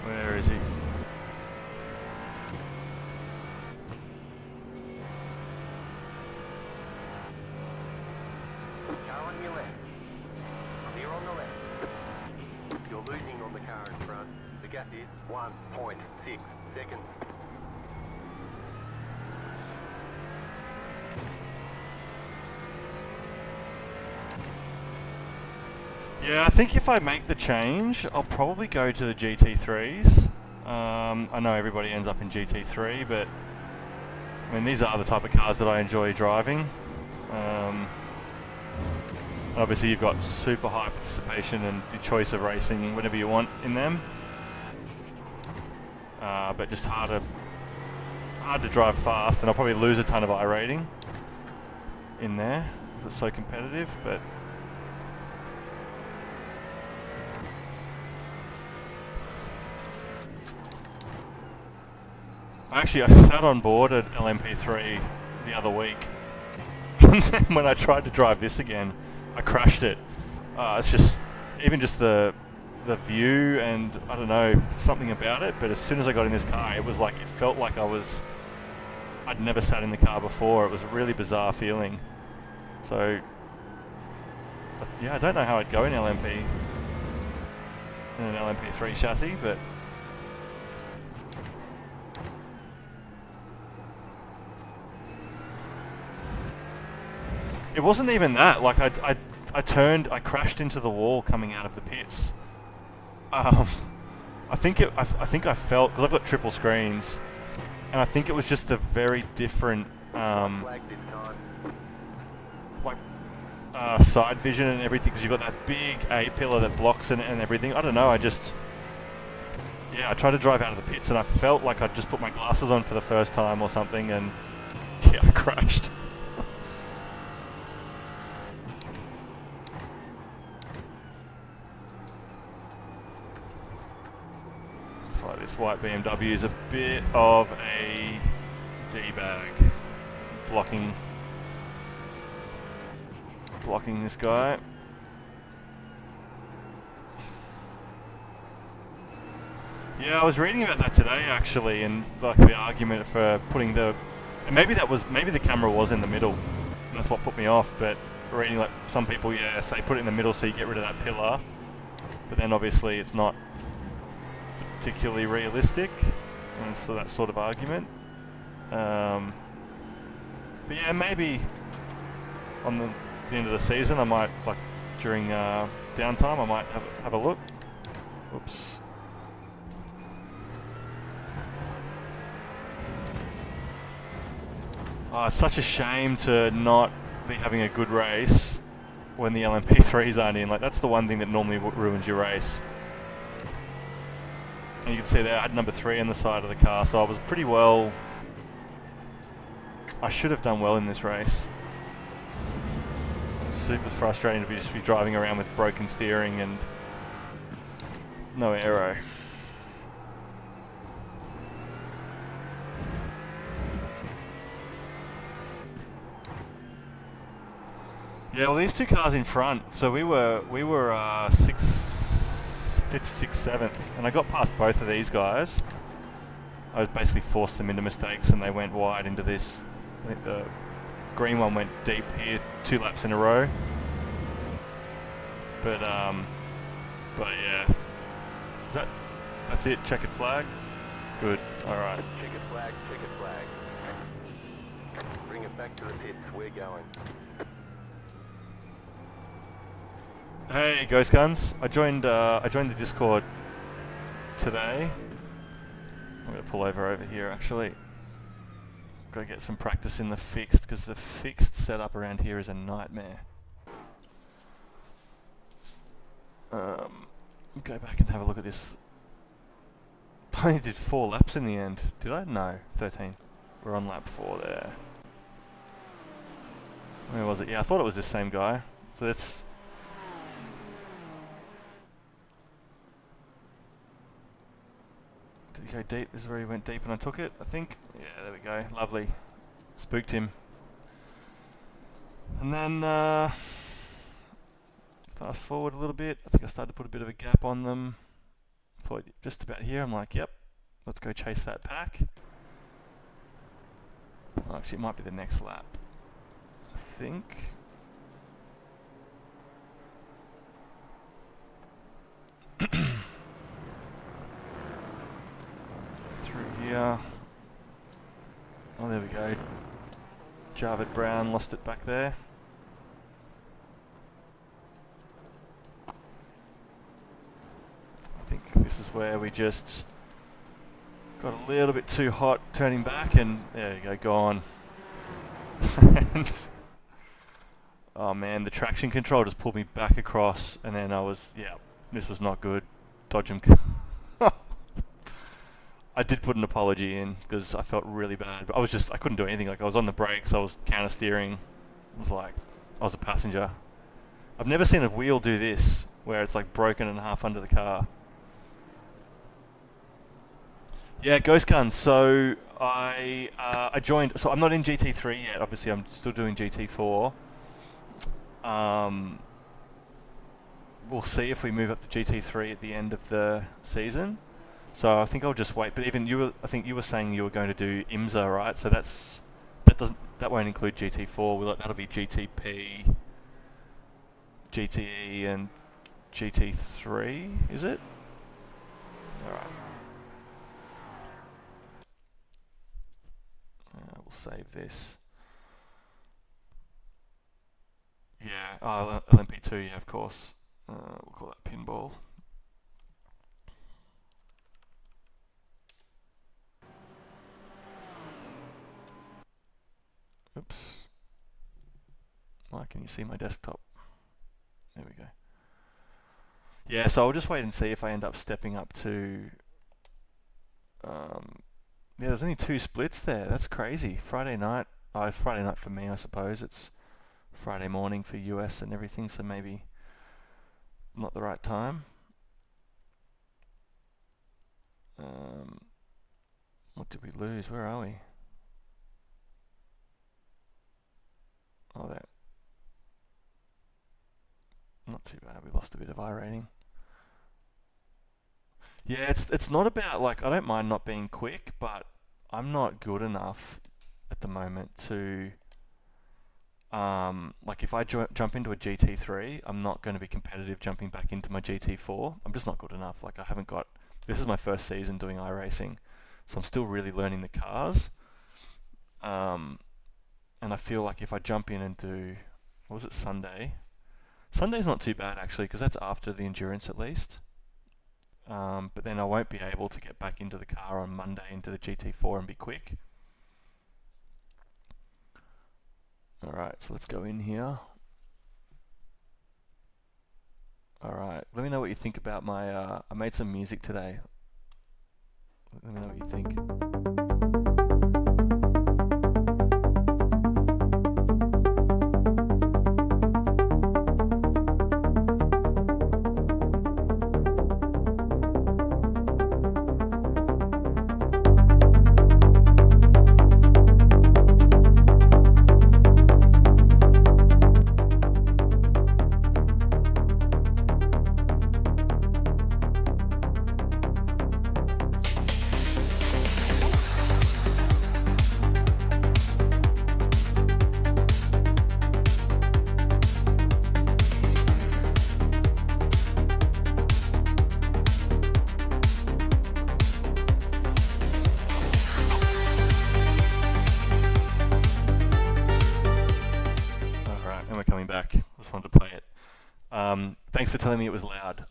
Where is he? gap is 1.6 seconds. Yeah, I think if I make the change, I'll probably go to the GT3s. I know everybody ends up in GT3, but I mean, these are the type of cars that I enjoy driving. Obviously, you've got super high participation and the choice of racing whenever you want in them. But just hard to drive fast, and I'll probably lose a ton of iRating in there because it's so competitive. But actually, I sat on board at LMP3 the other week, and then when I tried to drive this again, I crashed it. It's just, even just the view, and I don't know, something about it, but as soon as I got in this car, it was like, it felt like I'd never sat in the car before. It was a really bizarre feeling. So, yeah, I don't know how I'd go in an LMP3 chassis, but it wasn't even that. Like, I crashed into the wall coming out of the pits. I think I felt, because I've got triple screens, and I think it was just the very different side vision and everything, because you've got that big A-pillar that blocks it and everything. I don't know, I tried to drive out of the pits, and I felt like I'd just put my glasses on for the first time or something, and yeah, I crashed. Like, this white BMW is a bit of a D-bag, blocking this guy. Yeah, I was reading about that today actually, and like the argument for putting and maybe the camera was in the middle, and that's what put me off. But reading, like, some people, yeah, say put it in the middle so you get rid of that pillar, but then obviously it's not particularly realistic, and so that sort of argument. But yeah, maybe on the end of the season, I might, like, during downtime, I might have a look. Oops. Oh, it's such a shame to not be having a good race when the LMP3s aren't in. Like, that's the one thing that normally ruins your race. And you can see there I had number 3 on the side of the car, so I was pretty well. I should have done well in this race. It's super frustrating to just be driving around with broken steering and no aero. Yeah, well, these two cars in front. So we were 5th, 6th, 7th, and I got past both of these guys. I basically forced them into mistakes, and they went wide into this. I think the green one went deep here 2 laps in a row. But yeah, that's it. Checkered flag. Good. All right. Checkered flag, checkered flag. Bring it back to the pits. We're going. Hey, Ghost Guns! I joined the Discord today. I'm gonna pull over here. Actually, go get some practice in the fixed, because the fixed setup around here is a nightmare. Go back and have a look at this. I only did 4 laps in the end. Did I? No, 13. We're on lap 4 there. Where was it? Yeah, I thought it was this same guy. So that's. Did he go deep? This is where he went deep and I took it, I think. Yeah, there we go. Lovely. Spooked him. And then, fast forward a little bit. I think I started to put a bit of a gap on them. Thought just about here. I'm like, yep, let's go chase that pack. Well, actually, it might be the next lap, I think. Javid Brown lost it back there. I think this is where we just got a little bit too hot turning back, and there you go, gone. And, oh man, the traction control just pulled me back across, and then this was not good. Dodge him. I did put an apology in because I felt really bad, but I couldn't do anything. Like, I was on the brakes, I was counter steering. It was like I was a passenger. I've never seen a wheel do this, where it's like broken in half under the car. Yeah, Ghost Guns. So I joined. So I'm not in GT3 yet. Obviously, I'm still doing GT4. We'll see if we move up to GT3 at the end of the season. So I think I'll just wait. But even I think you were saying you were going to do IMSA, right? So that won't include GT4, will it? That'll be GTP, GTE, and GT3, is it? All right. We'll save this. Yeah, LMP2, yeah, of course. We'll call that pinball. Oops. Why can you see my desktop? There we go. Yeah, so I'll just wait and see if I end up stepping up to... yeah, there's only 2 splits there. That's crazy. Friday night. Oh, it's Friday night for me, I suppose. It's Friday morning for US and everything, so maybe not the right time. What did we lose? Where are we? Oh, that. Not too bad. We lost a bit of iRating. Yeah, it's not about, like, I don't mind not being quick, but I'm not good enough at the moment to, like, if I jump into a GT3, I'm not going to be competitive jumping back into my GT4. I'm just not good enough. Like, I haven't got, this is my first season doing iRacing, so I'm still really learning the cars. And I feel like if I jump in and do, what was it, Sunday? Sunday's not too bad, actually, because that's after the endurance at least. But then I won't be able to get back into the car on Monday into the GT4 and be quick. Alright, so let's go in here. Alright, let me know what you think about my, I made some music today. Let me know what you think. Thanks for telling me it was loud.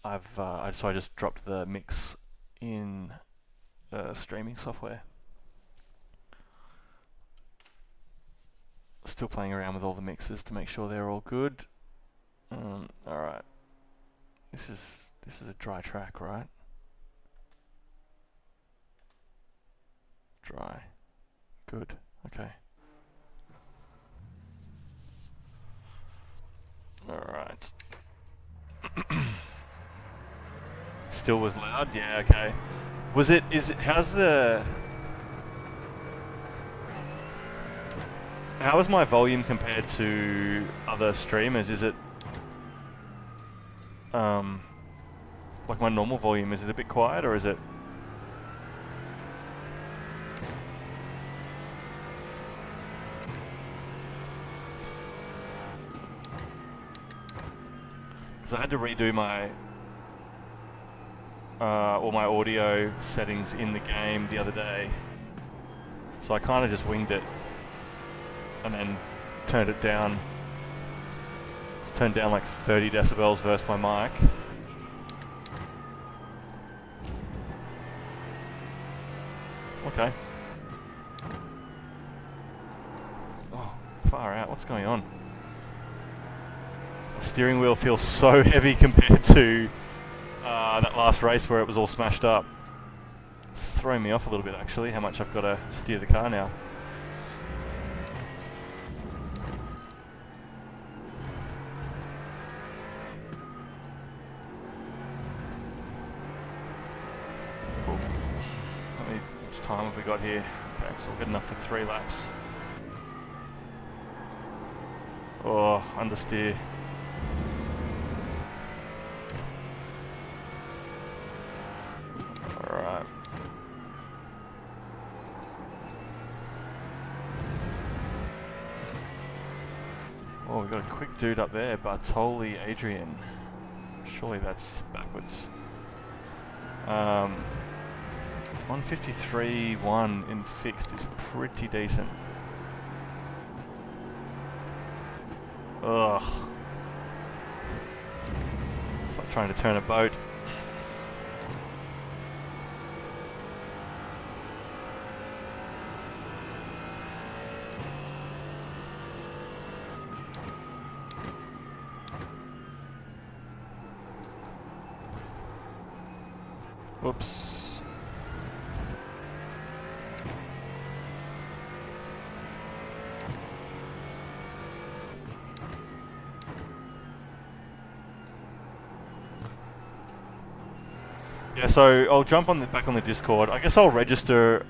So I just dropped the mix in streaming software. Still playing around with all the mixes to make sure they're all good. All right. This is a dry track, right? Dry. Good. Okay. All right. Still was loud? Yeah, okay. How is my volume compared to other streamers? Is it, like my normal volume, is it a bit quiet or is it? Because I had to redo my all my audio settings in the game the other day, so I kind of just winged it. and then turned it down. It's turned down like 30 decibels versus my mic. Okay. Oh, far out. What's going on? The steering wheel feels so heavy compared to that last race where it was all smashed up. It's throwing me off a little bit actually, how much I've got to steer the car now. How much time have we got here? Okay, so we're good enough for 3 laps. Oh, understeer. Alright. Oh, we've got a quick dude up there, Bartoli Adrian. Surely that's backwards. 153.1 in fixed is pretty decent. Ugh. It's like trying to turn a boat. Whoops. Yeah, so I'll jump on back on the Discord. I guess I'll register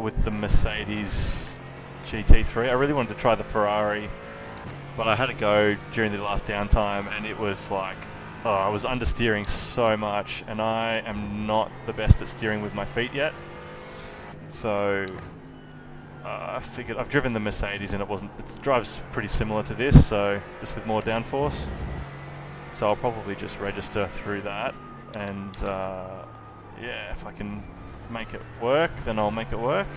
with the Mercedes GT3. I really wanted to try the Ferrari, but I had to go during the last downtime, and it was like, oh, I was understeering so much, and I am not the best at steering with my feet yet. So I figured I've driven the Mercedes, and it drives pretty similar to this, so just with more downforce. So I'll probably just register through that. And yeah, if I can make it work, then I'll make it work.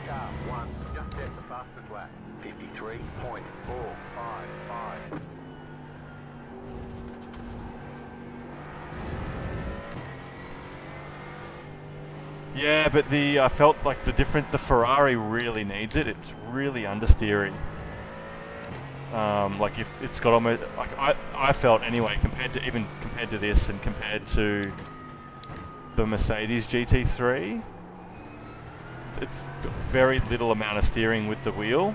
Car 1, just set the fastest lap. 53.455. Yeah, but I felt like the Ferrari really needs it. It's really understeery. Like if it's got almost like I felt anyway compared to this and compared to the Mercedes GT3, it's very little amount of steering with the wheel,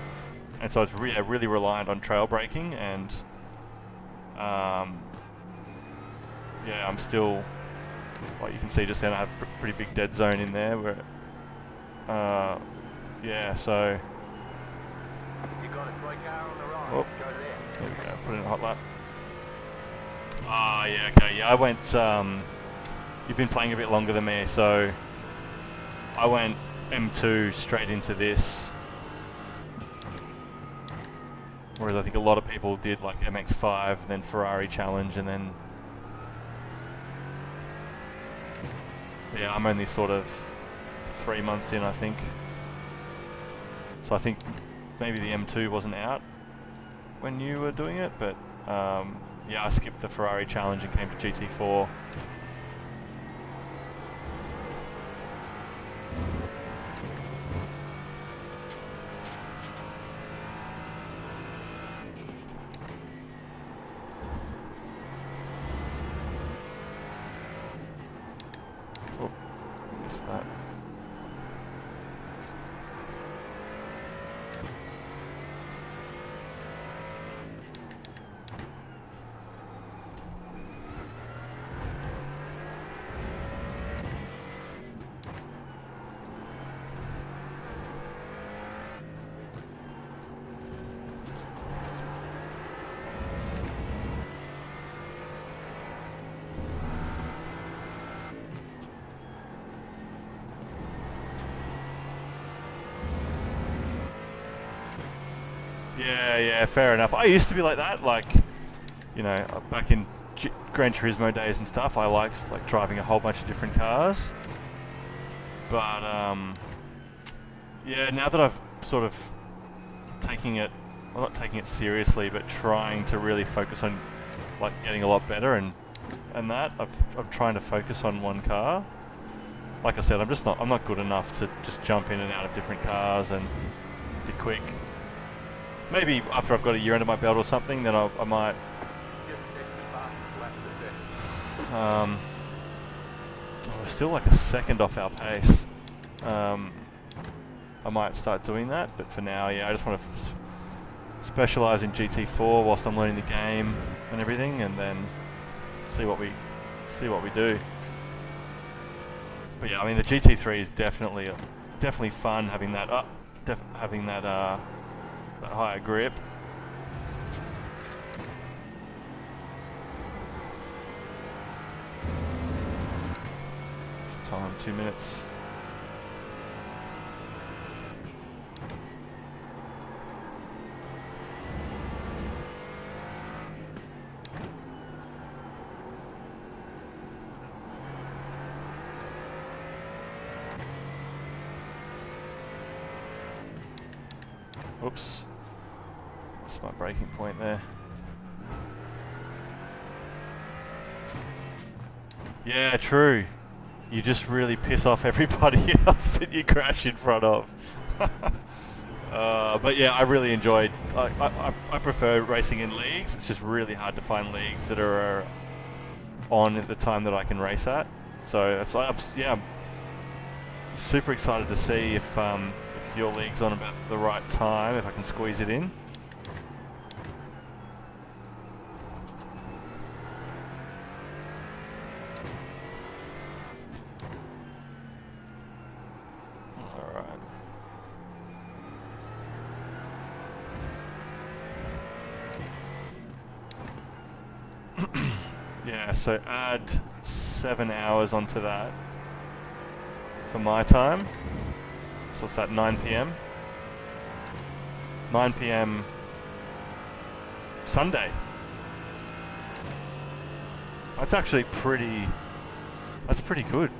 and so it's really reliant on trail braking, and yeah, I'm still, like you can see just then I have a pretty big dead zone in there where yeah, so You got a great car on the right. oh, Go there. there we go, put in a hot lap. Ah, yeah, okay, yeah, I went, you've been playing a bit longer than me, so I went M2 straight into this, whereas I think a lot of people did like MX5, then Ferrari Challenge, and then yeah, I'm only sort of 3 months in, I think. So I think maybe the M2 wasn't out when you were doing it, but yeah, I skipped the Ferrari Challenge and came to GT4. Oh, missed that. Yeah, fair enough. I used to be like that, like, you know, back in Gran Turismo days and stuff, I liked like driving a whole bunch of different cars. But yeah, now that I've sort of taking it, well, not taking it seriously, but trying to really focus on like getting a lot better and that. I'm trying to focus on one car. Like I said, I'm not good enough to just jump in and out of different cars and be quick. Maybe after I've got a year under my belt or something, then I might. We're still like a second off our pace. I might start doing that, but for now, yeah, I just want to specialise in GT4 whilst I'm learning the game and everything, and then see what we do. But yeah, I mean the GT3 is definitely fun having that that higher grip. It's time 2 minutes. Oops, that's my braking point there. Yeah, true. You just really piss off everybody else that you crash in front of. But yeah, I really enjoyed. I prefer racing in leagues. It's just really hard to find leagues that are on at the time that I can race at. So it's like, yeah, I'm super excited to see if your league's on about the right time, if I can squeeze it in. Alright. Yeah, so add 7 hours onto that for my time. So what's that, 9 p.m? 9 p.m. Sunday. That's actually pretty good.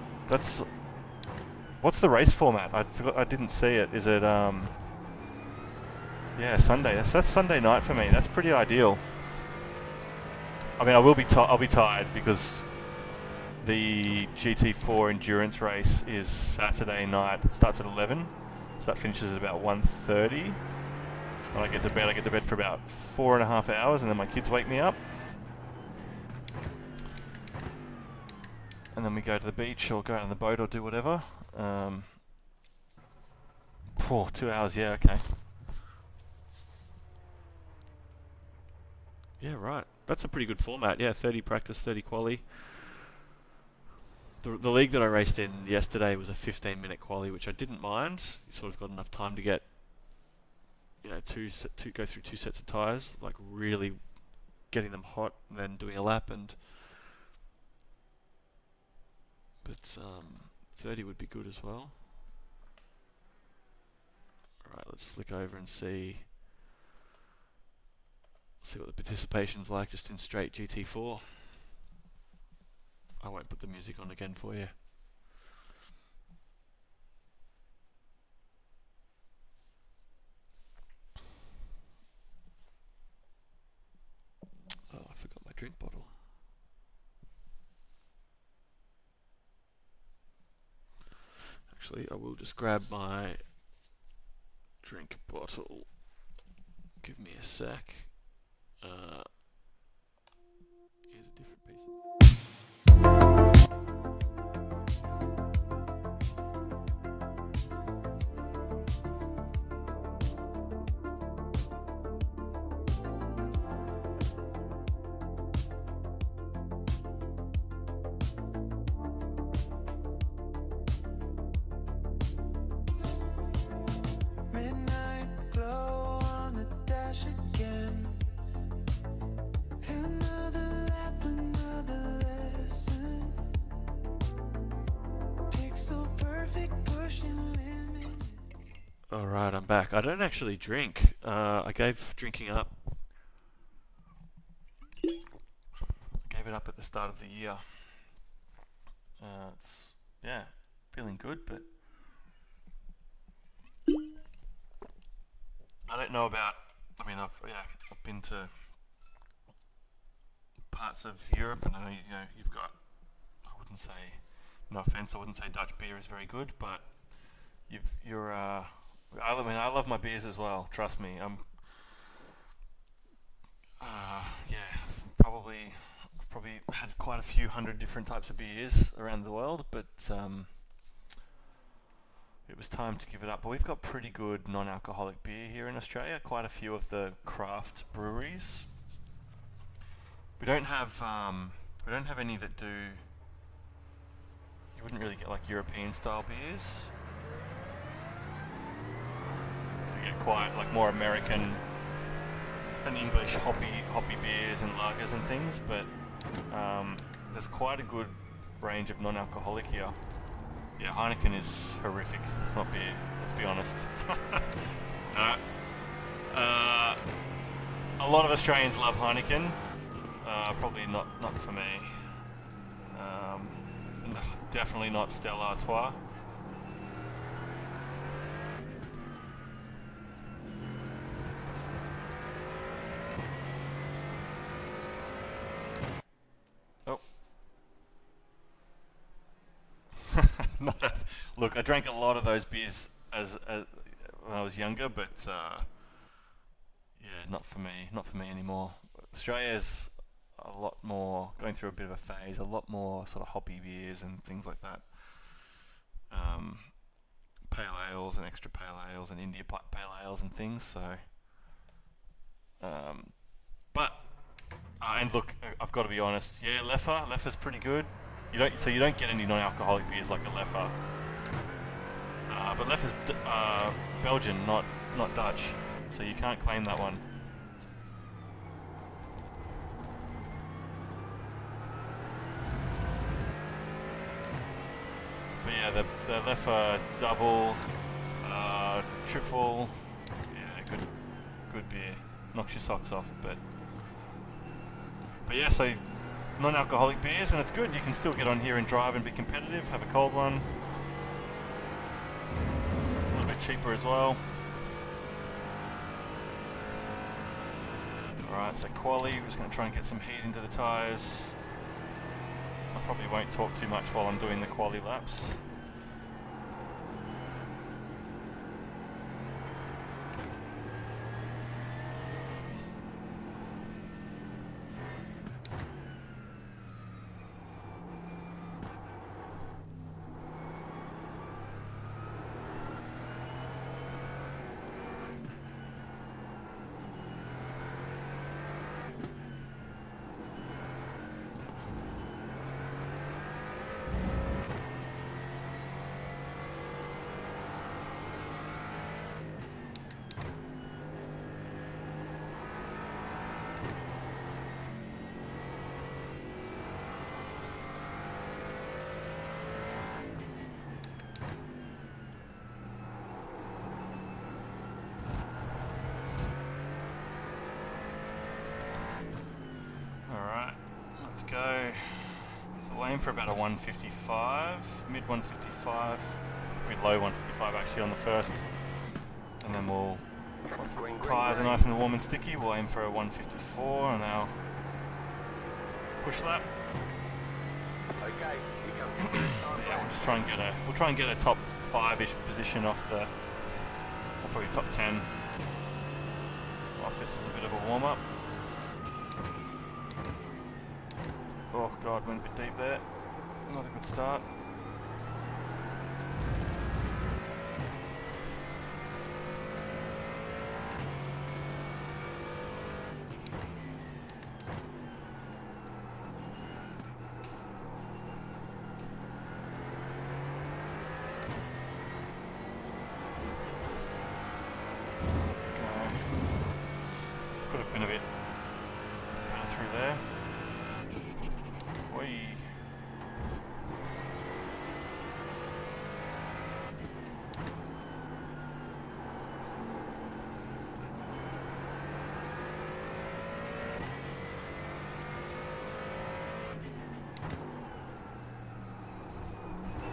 What's the race format? I forgot, I didn't see it. Is it yeah, Sunday. That's Sunday night for me. That's pretty ideal. I mean, I'll be tired because the GT4 endurance race is Saturday night. It starts at 11, so that finishes at about 1:30. When I get to bed for about 4.5 hours, and then my kids wake me up. And then we go to the beach or go out on the boat or do whatever. 2 hours, yeah, okay. Yeah, right. That's a pretty good format. Yeah, 30 practice, 30 quali. The league that I raced in yesterday was a 15-minute quali, which I didn't mind. You sort of got enough time to get, you know, go through 2 sets of tyres, like really getting them hot, and then doing a lap. But 30 would be good as well. All right, let's flick over and see what the participation's like just in straight GT4. I won't put the music on again for you. Oh, I forgot my drink bottle. Actually, I will just grab my drink bottle. Give me a sec. Here's a different piece of... Midnight glow on the dash again. Another lap, another lesson. Pixel perfect, pushing limits. Alright, I'm back. I don't actually drink. I gave drinking up. Gave it up at the start of the year. It's, yeah, feeling good, but I don't know about. I mean, I've been to parts of Europe, and I know you've got. I wouldn't say, no offense, I wouldn't say Dutch beer is very good, but you're. I love my beers as well. Trust me. I've probably had quite a few hundred different types of beers around the world, but it was time to give it up. But we've got pretty good non-alcoholic beer here in Australia. Quite a few of the craft breweries. We don't have any that do. You wouldn't really get like European style beers. You get quite like more American and English hoppy beers and lagers and things, but there's quite a good range of non-alcoholic here. Yeah, Heineken is horrific. It's not beer. Let's be honest. No. A lot of Australians love Heineken. Probably not for me. And definitely not Stella Artois. Oh. Look, I drank a lot of those beers as when I was younger, but yeah, not for me. Not for me anymore. Australia's a lot more going through a bit of a phase. A lot more sort of hoppy beers and things like that. Pale ales and extra pale ales and India pale ales and things. So, and look, I've got to be honest. Yeah, Leffer's pretty good. You don't get any non-alcoholic beers like a Leffer. But Leffer's Belgian, not Dutch, so you can't claim that one. But yeah, the Leffer double, triple, yeah, good beer. Knocks your socks off, but yeah, so non-alcoholic beers, and it's good. You can still get on here and drive and be competitive. Have a cold one. It's a little bit cheaper as well. Alright, so quali, we're just going to try and get some heat into the tyres. I probably won't talk too much while I'm doing the quali laps. Let's go. So we'll aim for about a 155, mid 155, maybe low 155 actually on the first, and then once the tyres are nice and warm and sticky, we'll aim for a 154, and now push lap. Okay, here comes your first time. Yeah, we'll try and get a top 5-ish position off or probably top 10. Off this is a bit of a warm up. Oh god, went a bit deep there. Not a good start. Okay. Could have been a bit better through there.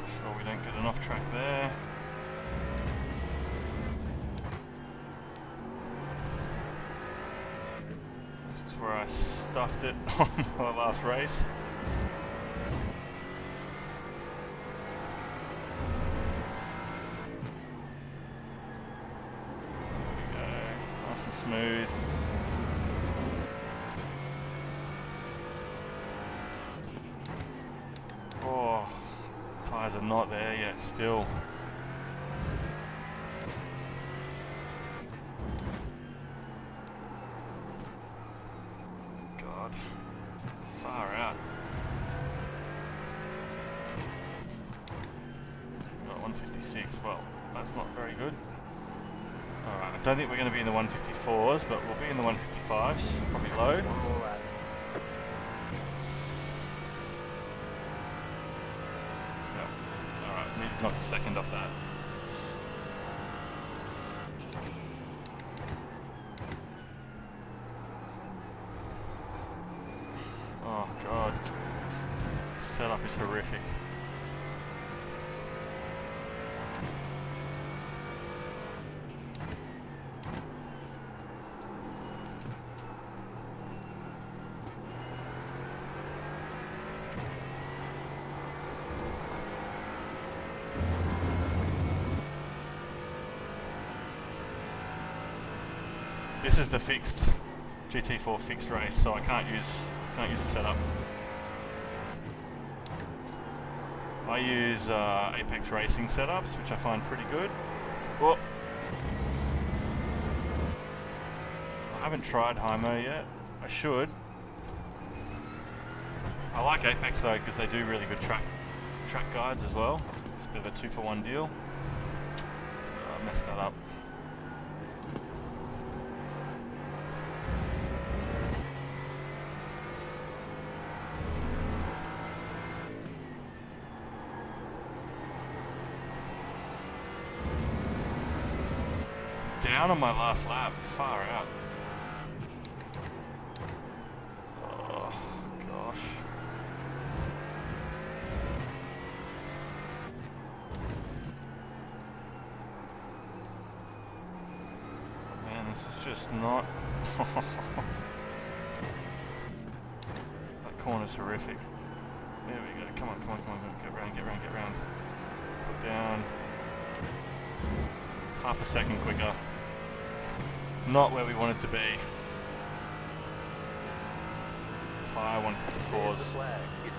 Sure we don't get an off track there. This is where I stuffed it on my last race. There we go. Nice and smooth. Oh, tyres are not there yet still. God, far out. Got 156, well, that's not very good. Alright, I don't think we're going to be in the 154s, but we'll be in the 155s, probably low. One more lap. Alright, need to knock a second off that. Oh god, this setup is horrific. This is the fixed GT4 fixed race, so I can't use the setup. I use Apex Racing setups, which I find pretty good. Whoa. I haven't tried Hymo yet. I should. I like Apex though because they do really good track guides as well. It's a bit of a 2-for-1 deal. I messed that up. Down on my last lap, far out. Oh gosh. Man, this is just not. That corner's horrific. There we go. Come on, come on, come on. Get round, get round, get round. Foot down. Half a second quicker. Not where we want it to be. High 154s. There's the flag. It's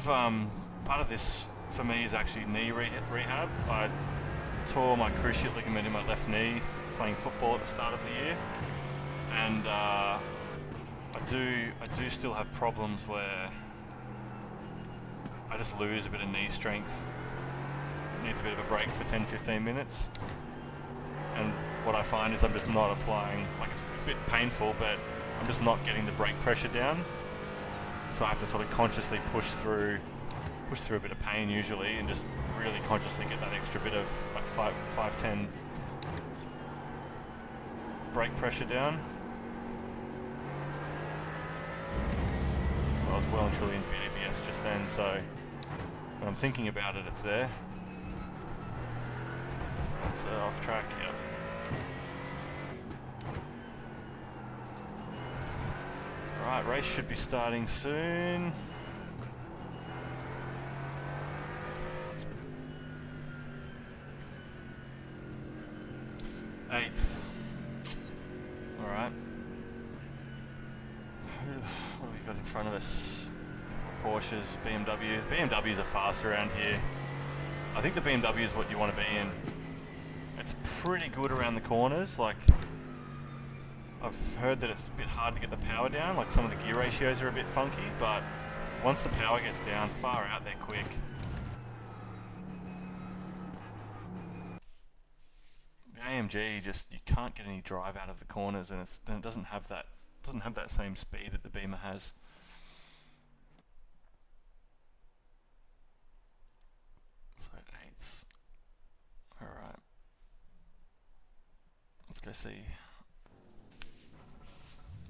over. Part of this for me is actually knee rehab. I tore my cruciate ligament in my left knee playing football at the start of the year, and I do still have problems where I just lose a bit of knee strength. Needs a bit of a break for 10-15 minutes, and what I find is I'm just not applying, like it's a bit painful, but I'm just not getting the brake pressure down, so I have to sort of consciously push through a bit of pain usually, and just really consciously get that extra bit of like 5-10 brake pressure down. I was well and truly into the ABS just then, so when I'm thinking about it, it's there. That's off track, yep. Alright, race should be starting soon. Eighth. Alright. What have we got in front of us? Porsches, BMW. BMWs are fast around here. I think the BMW is what you want to be in. It's pretty good around the corners. Like, I've heard that it's a bit hard to get the power down. Like, some of the gear ratios are a bit funky, but once the power gets down, far out there quick. The AMG just, you can't get any drive out of the corners, and it doesn't have that same speed that the Beamer has. So 8th. Alright. Let's go see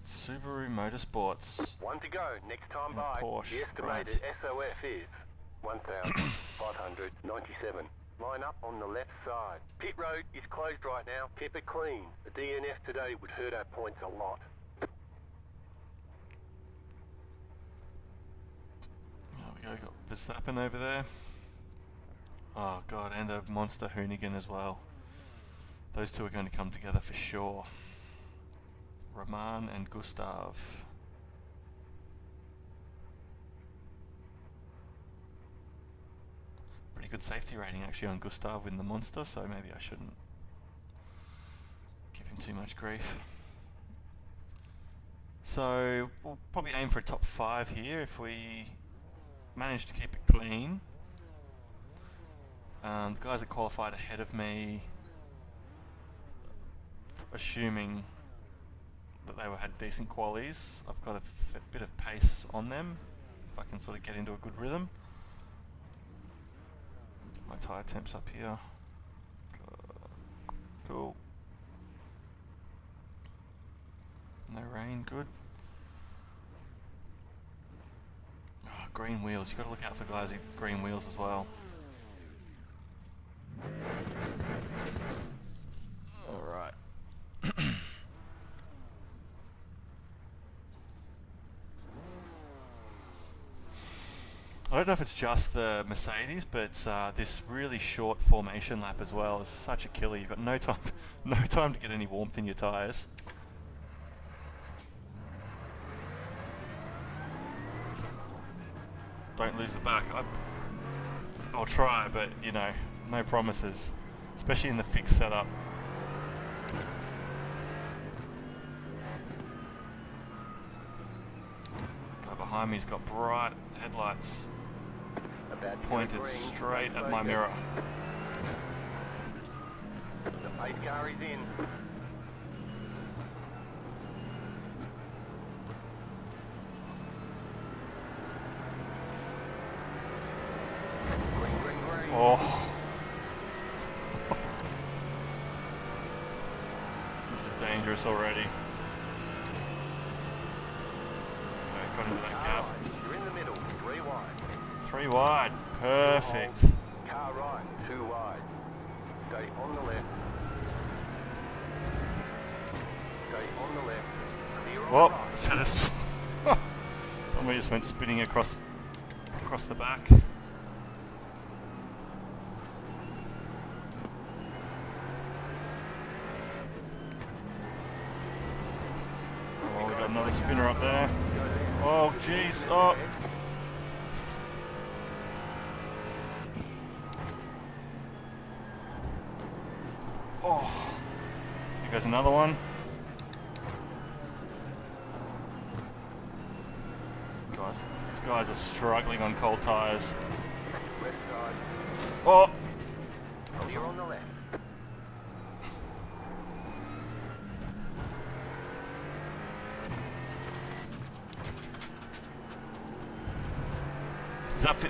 Subaru Motorsports. One to go. Next time And by. Porsche. The estimated SOF is 1,597. Line up on the left side. Pit road is closed right now. Keep it clean. A DNF today would hurt our points a lot. There we go, got Verstappen over there. Oh god, and a monster Hoonigan as well. Those two are going to come together for sure. Roman and Gustav. Pretty good safety rating actually on Gustav in the monster, so maybe I shouldn't give him too much grief. So we'll probably aim for a top 5 here if we manage to keep it clean. The guys that qualified ahead of me, assuming that they had decent qualies, I've got a bit of pace on them if I can sort of get into a good rhythm. Get my tyre temps up here. Cool. No rain, good. Oh, green wheels, you've got to look out for guys with green wheels as well. Alright. I don't know if it's just the Mercedes, but this really short formation lap as well is such a killer. You've got no time to get any warmth in your tyres. Don't lose the back. I'll try, but you know, no promises, especially in the fixed setup. Guy behind me's got bright headlights pointed straight at my mirror. The pace car is in. Oh. This is dangerous already. Okay, got into that gap. You're in the middle, 3 wide. 3 wide, perfect. Car right, 2 wide. Stay on the left. Stay on the left. Clear on Well, the right. so this somebody just went spinning across the back. Oh, we got another spinner up there. Oh, jeez. Oh. Oh. Here goes another one. Guys, these guys are struggling on cold tyres. Left side. Oh. Clear on the left.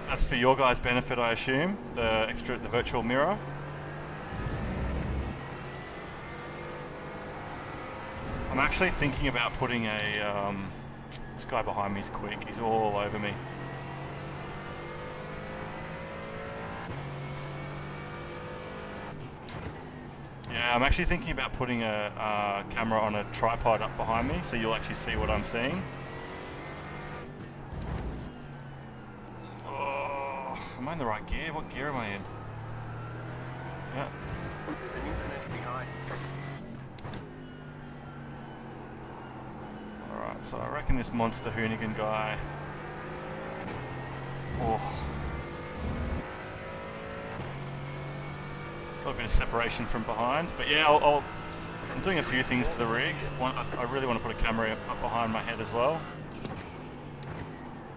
That's for your guys' benefit, I assume. The virtual mirror. I'm actually thinking about putting a. This guy behind me is quick. He's all over me. Yeah, I'm actually thinking about putting a camera on a tripod up behind me, so you'll actually see what I'm seeing. Am I in the right gear? What gear am I in? Yeah. There's an incident behind. Alright, so I reckon this monster Hoonigan guy... Oh. Got a bit of separation from behind. But yeah, I'm doing a few things to the rig. I really want to put a camera up behind my head as well.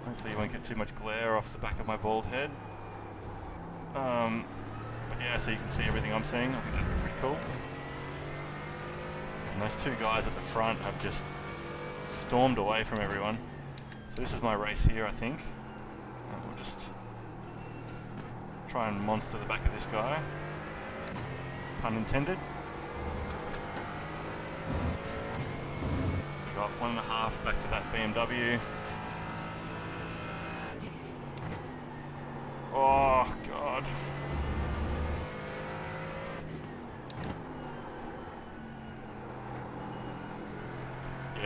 Hopefully you won't get too much glare off the back of my bald head. But yeah, so you can see everything I'm seeing. I think that'd be pretty cool. And those 2 guys at the front have just stormed away from everyone. So this is my race here, I think. And we'll just try and monster the back of this guy. Pun intended. We got 1.5 back to that BMW. Oh, God.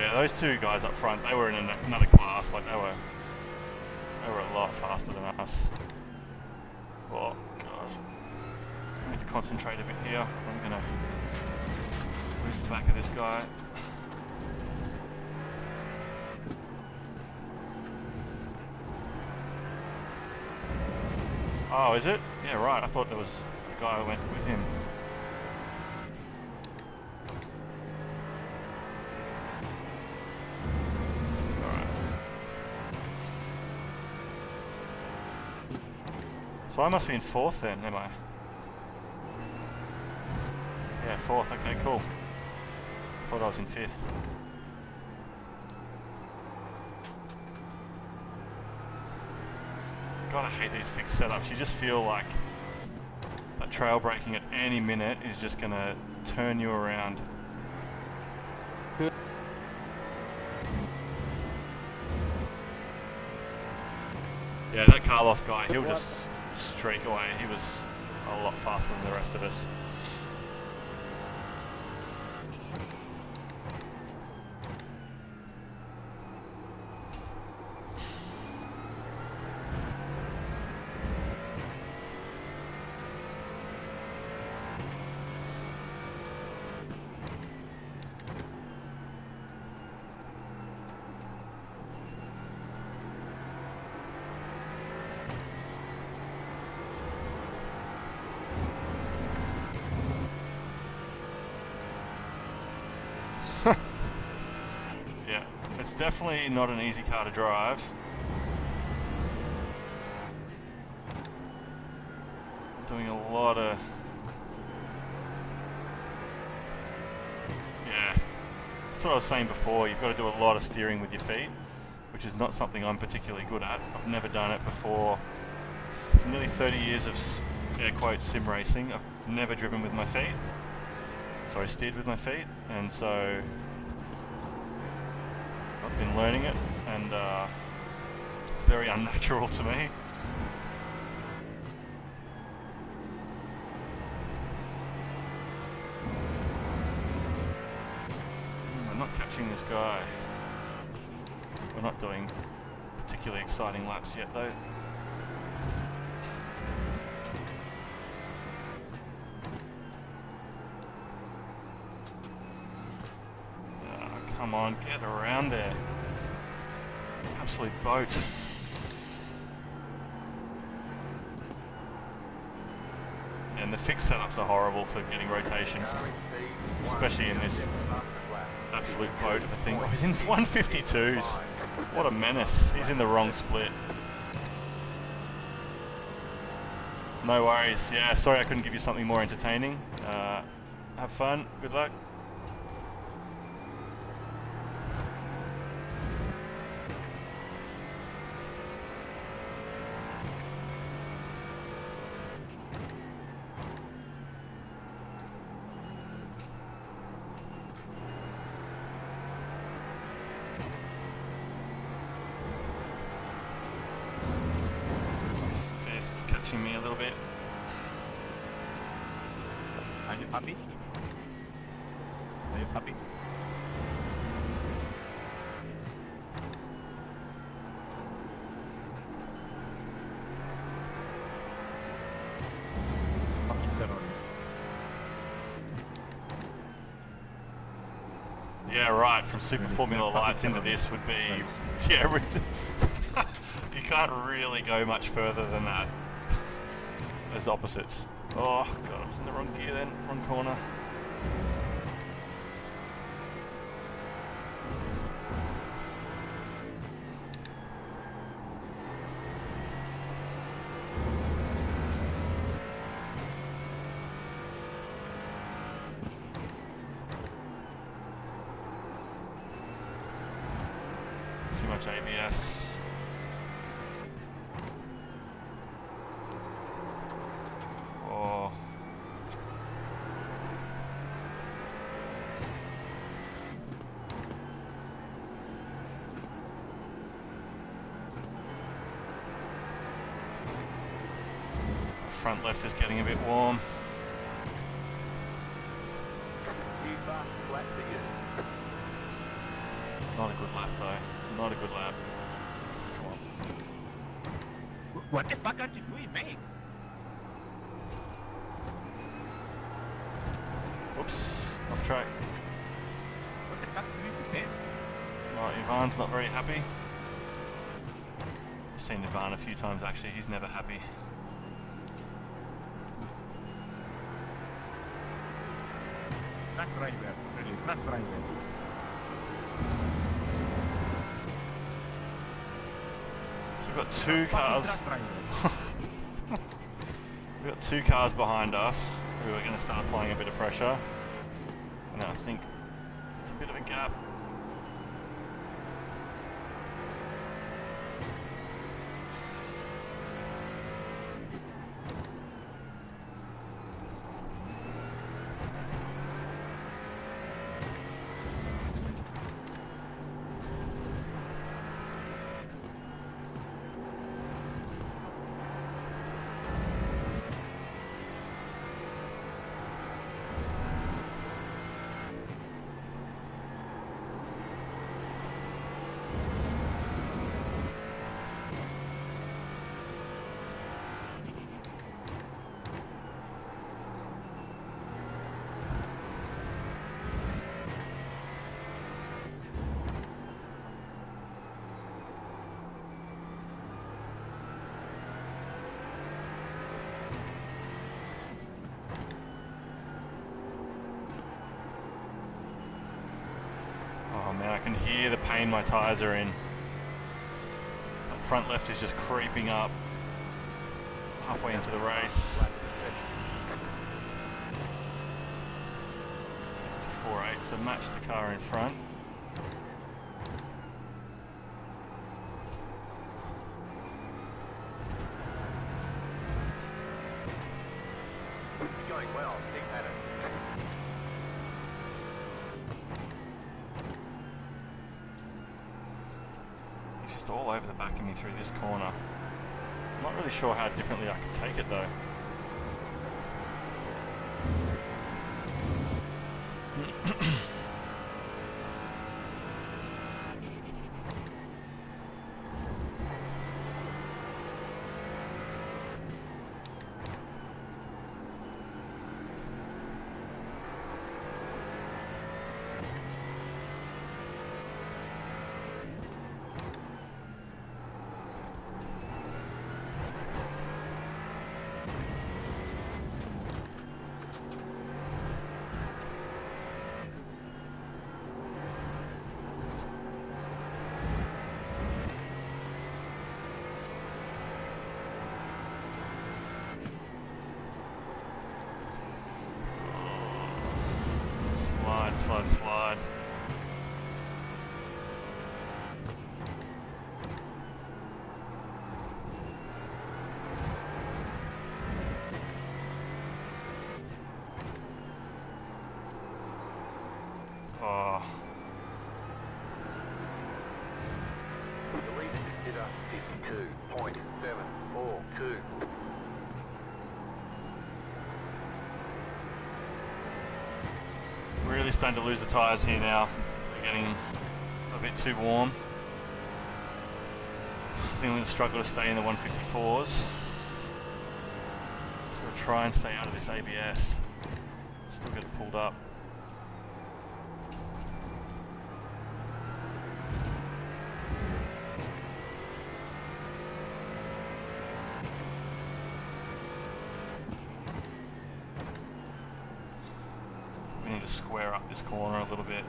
Yeah, those two guys up front, they were in another class. Like they were a lot faster than us. Oh god, I need to concentrate a bit here. I'm gonna boost the back of this guy. Oh, is it? Yeah, right. I thought there was a guy who went with him. Alright. So I must be in 4th then, am I? Yeah, 4th. Okay, cool. Thought I was in 5th. God, I hate these fixed setups. You just feel like that trail braking at any minute is just going to turn you around. Yeah, that Carlos guy, he'll just streak away. He was a lot faster than the rest of us. Yeah, it's definitely not an easy car to drive. Doing a lot of... Yeah, that's what I was saying before. You've got to do a lot of steering with your feet, which is not something I'm particularly good at. I've never done it before. Nearly 30 years of air quotes sim racing. I've never driven with my feet. Sorry, steered with my feet, and so I've been learning it, and it's very unnatural to me. I'm not catching this guy. We're not doing particularly exciting laps yet, though. Come on, get around there. Absolute boat. And the fixed setups are horrible for getting rotations, especially in this absolute boat of a thing. Oh, he's in 152s. What a menace. He's in the wrong split. No worries. Yeah, sorry I couldn't give you something more entertaining. Have fun. Good luck. Me a little bit. Are you happy? Are you happy? Yeah, right. From Super Formula Lights into this would be, yeah, you can't really go much further than that. As opposites. Oh god, I was in the wrong gear then, wrong corner. Too much ABS. Front left is getting a bit warm. Not a good lap though. Not a good lap. Come on. What the fuck are you doing, man? Whoops. Off track. What the fuck are you doing to them? Alright, Ivan's not very happy. I've seen Ivan a few times actually. He's never happy. Truck driver, really, truck driver. So we've got two cars. Truck driver. We've got two cars behind us who are going to start applying a bit of pressure. And I think there's a bit of a gap. Oh man, I can hear the pain my tyres are in. That front left is just creeping up halfway into the race. 54.8, so match the car in front. You're going well. Keep at it. He's just all over the back of me through this corner. I'm not really sure how differently I can take it though. Slide, slide, slide. Oh. The lead is at 52.742. Really starting to lose the tyres here now. They're getting a bit too warm. I think I'm going to struggle to stay in the 154s. Just going to try and stay out of this ABS. Still get it pulled up. We need to square up this corner a little bit.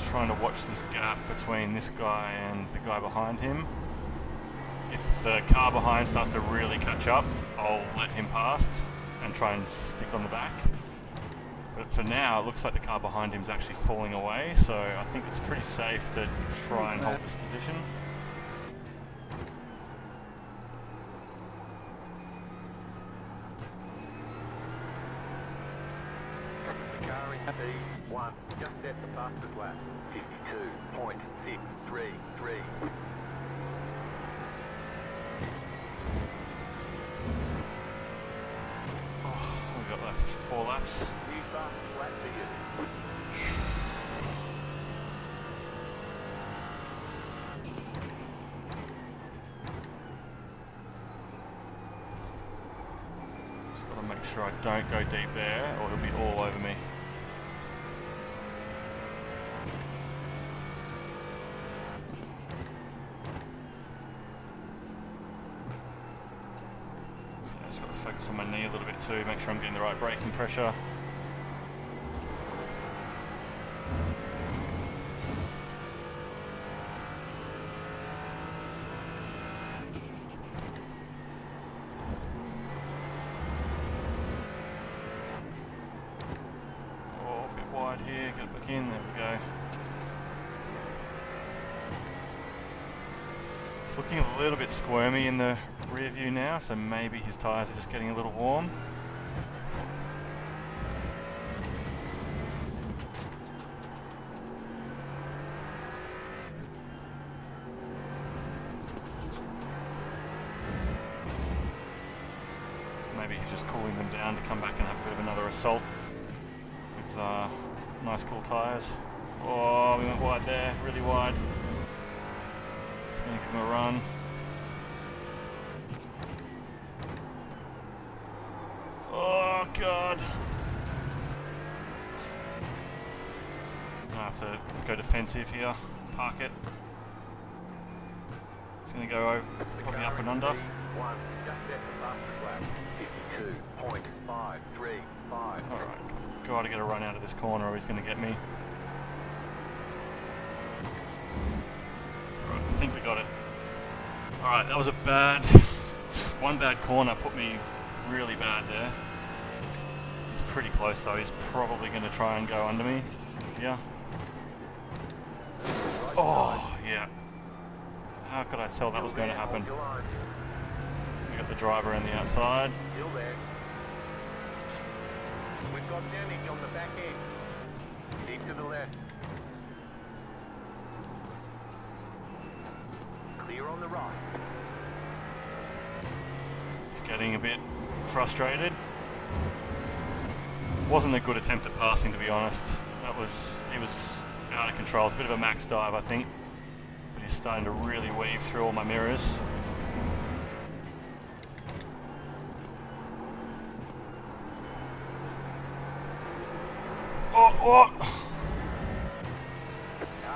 trying to watch this gap between this guy and the guy behind him. If the car behind starts to really catch up, I'll let him past and try and stick on the back. But for now, it looks like the car behind him is actually falling away, so I think it's pretty safe to try and hold this position. Car in P1, just set the fastest lap. 52.633. We've got left 4 laps. New fastest lap for you. Just got to make sure I don't go deep there, or he'll be all over me. Just got to focus on my knee a little bit too, make sure I'm getting the right braking pressure. Oh, a bit wide here, get it back in, there we go. It's looking a little bit squirmy in the rear view now, so maybe his tyres are just getting a little warm. Maybe he's just cooling them down to come back and have a bit of another assault with nice cool tyres. Oh, we went wide there, really wide. It's going to give him a run. Oh God! I have to go defensive here. Park it. It's going to go probably up and under. P1, just set the fastest lap. 52.535. Alright, I've got to get a run out of this corner or he's going to get me. Alright, I think we got it. Alright, that was one bad corner put me really bad there. He's pretty close though, he's probably going to try and go under me. Yeah. Oh, yeah. How could I tell that was going to happen? We got the driver on the outside. Still there. We've got damage on the back end. Keep to the left. Clear on the right. He's getting a bit frustrated. Wasn't a good attempt at passing, to be honest. He was out of control. It's a bit of a max dive, I think. But he's starting to really weave through all my mirrors. Oh!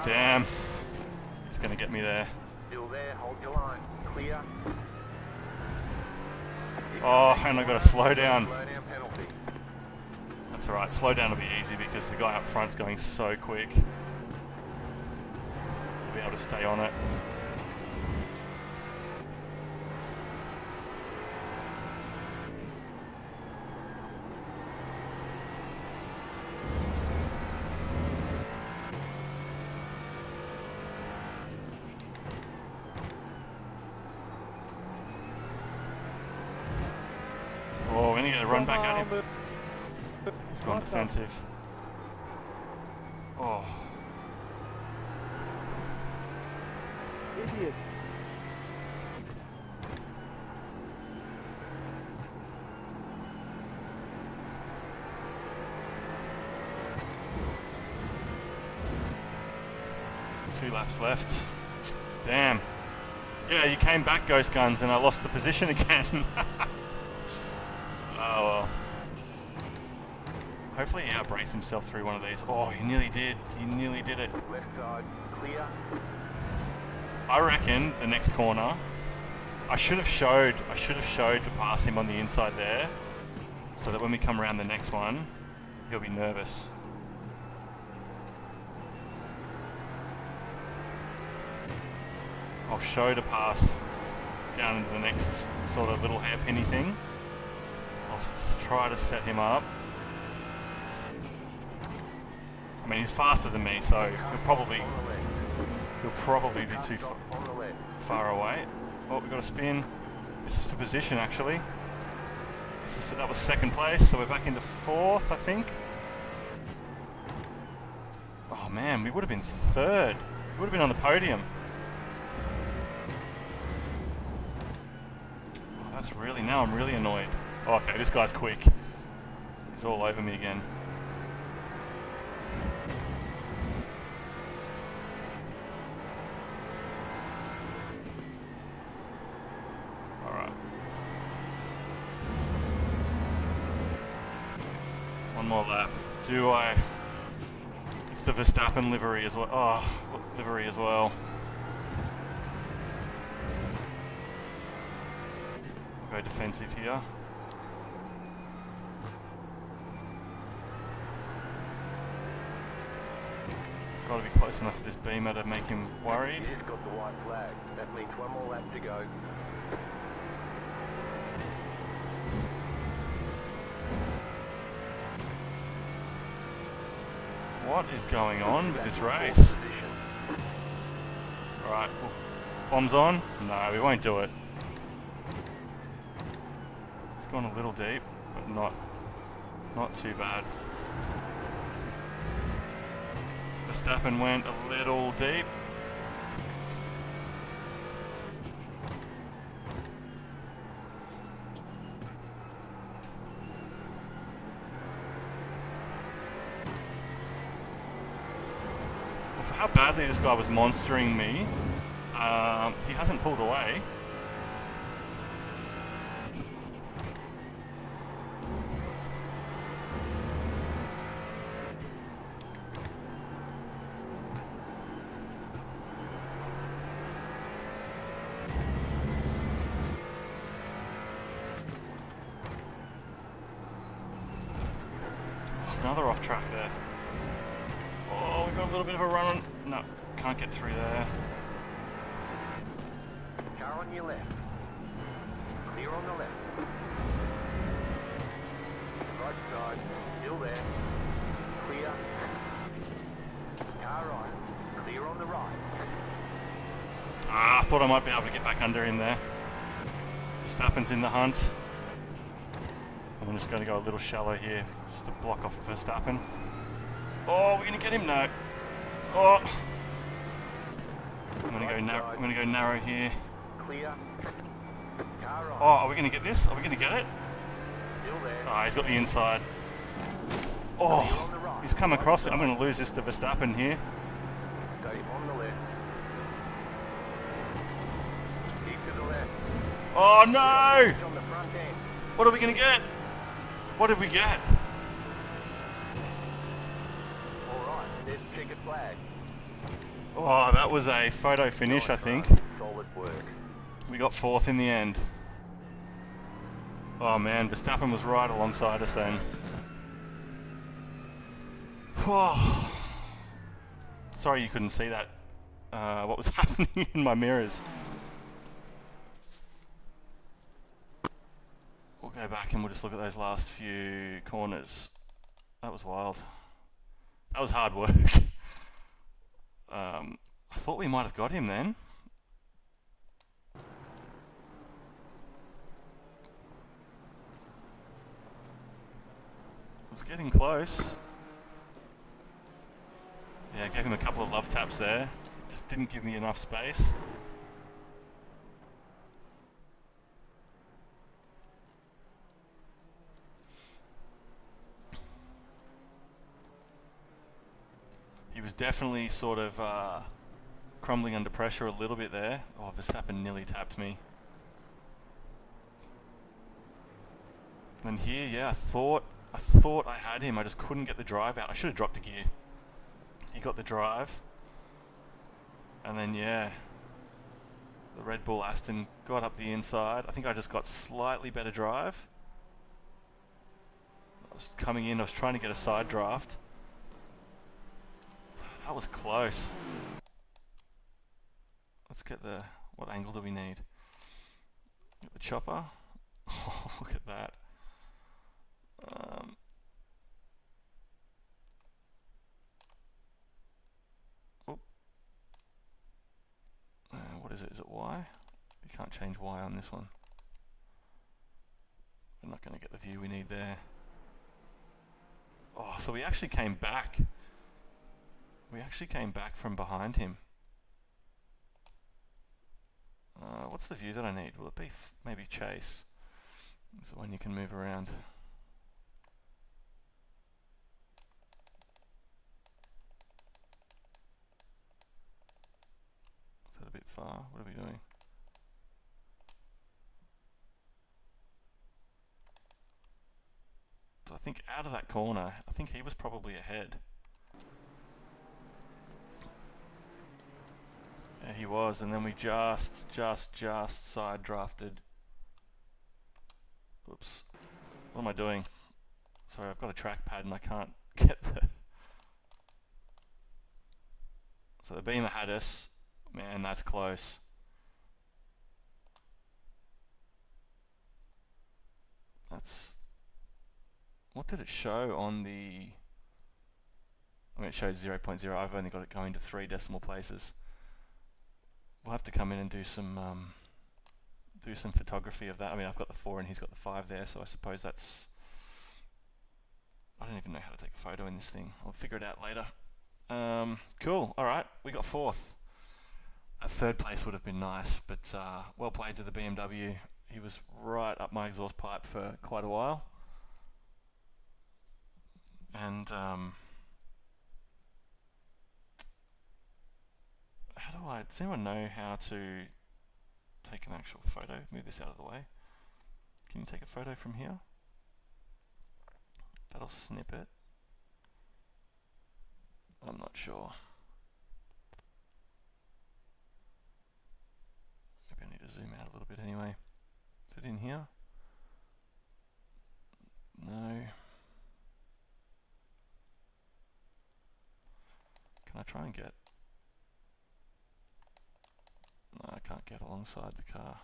Damn. He's going to get me there. Still there, hold your line. Clear. Oh, and I've got to slow down. Slow down penalty. That's alright, slow down will be easy because the guy up front's going so quick. I'll be able to stay on it. Oh, we're going to get a run back at him. He's gone defensive. Oh. Idiot. Two laps left. Damn. Yeah, you came back, Ghost Guns, and I lost the position again. Oh well. Hopefully he outbrakes himself through one of these. Oh, he nearly did. He nearly did it. Left side, clear. I reckon the next corner, I should have showed to pass him on the inside there, so that when we come around the next one, he'll be nervous. I'll show to pass down into the next sort of little hairpinny thing. I'll try to set him up. I mean, he's faster than me, so he'll probably be too far away. Oh, we've got a spin. This is for position, actually. That was second place, so we're back into fourth, I think. Oh man, we would have been third. We would have been on the podium. Oh, that's really, now I'm really annoyed. Oh, okay, this guy's quick. He's all over me again. One more lap. Do I? It's the Verstappen livery as well. Oh, livery as well. We'll go defensive here. Got to be close enough to this beamer to make him worried. You just got the white flag. That means one more lap to go. What is going on with this race? Alright, bombs on? No, we won't do it. It's gone a little deep, but not too bad. Verstappen went a little deep. For how badly this guy was monstering me, he hasn't pulled away. Another off track there. Oh, we've got a little bit of a run on. No, can't get through there. Car on your left. Clear on the left. Right side. Still there. Clear. Car right. Clear on the right. Ah, I thought I might be able to get back under him there. Verstappen's in the hunt. I'm just going to go a little shallow here, just to block off Verstappen. Oh, we're going to get him? No. Oh. I'm going to go narrow here. Clear. Car right. Oh, are we going to get this? Are we going to get it? Still there. Oh, he's got the inside. Oh, he's come across me. I'm going to lose this to Verstappen here. Stay on the left. Keep to the left. Oh, no! On the front end. What are we going to get? What did we get? Alright, there's checkered flag. Oh, that was a photo finish, I think. Solid work. We got fourth in the end. Oh man, Verstappen was right alongside us then. Oh. Sorry you couldn't see that. What was happening in my mirrors. We'll go back and we'll just look at those last few corners. That was wild. That was hard work. I thought we might have got him then. It was getting close. Yeah, I gave him a couple of love taps there. Just didn't give me enough space. He was definitely sort of crumbling under pressure a little bit there. Oh, Verstappen nearly tapped me. And here, yeah, I thought I had him. I just couldn't get the drive out. I should have dropped a gear. He got the drive. And then, yeah, the Red Bull Aston got up the inside. I think I just got slightly better drive. I was coming in, I was trying to get a side draft. That was close. Let's get the What angle do we need? Get the chopper. Oh, look at that. What is it? Is it Y? You can't change Y on this one. We're not going to get the view we need there. Oh, so we actually came back. We actually came back from behind him. What's the view that I need? Will it be maybe chase? This is when you can move around. Is that a bit far? What are we doing? So I think out of that corner, I think he was probably ahead. Yeah, he was, and then we just side drafted. Oops. What am I doing? Sorry, I've got a trackpad and I can't get the... So the beamer had us. Man, that's close. That's... What did it show on the... I mean, it showed 0.0. I've only got it going to 3 decimal places. We'll have to come in and do some photography of that. I mean, I've got the 4 and he's got the 5 there, so I suppose that's... I don't even know how to take a photo in this thing. I'll figure it out later. Cool. All right, we got 4th. A 3rd place would have been nice, but well played to the BMW. He was right up my exhaust pipe for quite a while. And does anyone know how to take an actual photo? Move this out of the way. Can you take a photo from here? That'll snip it. I'm not sure. Maybe I need to zoom out a little bit anyway. Is it in here? No. Can I try and get... No, I can't get alongside the car.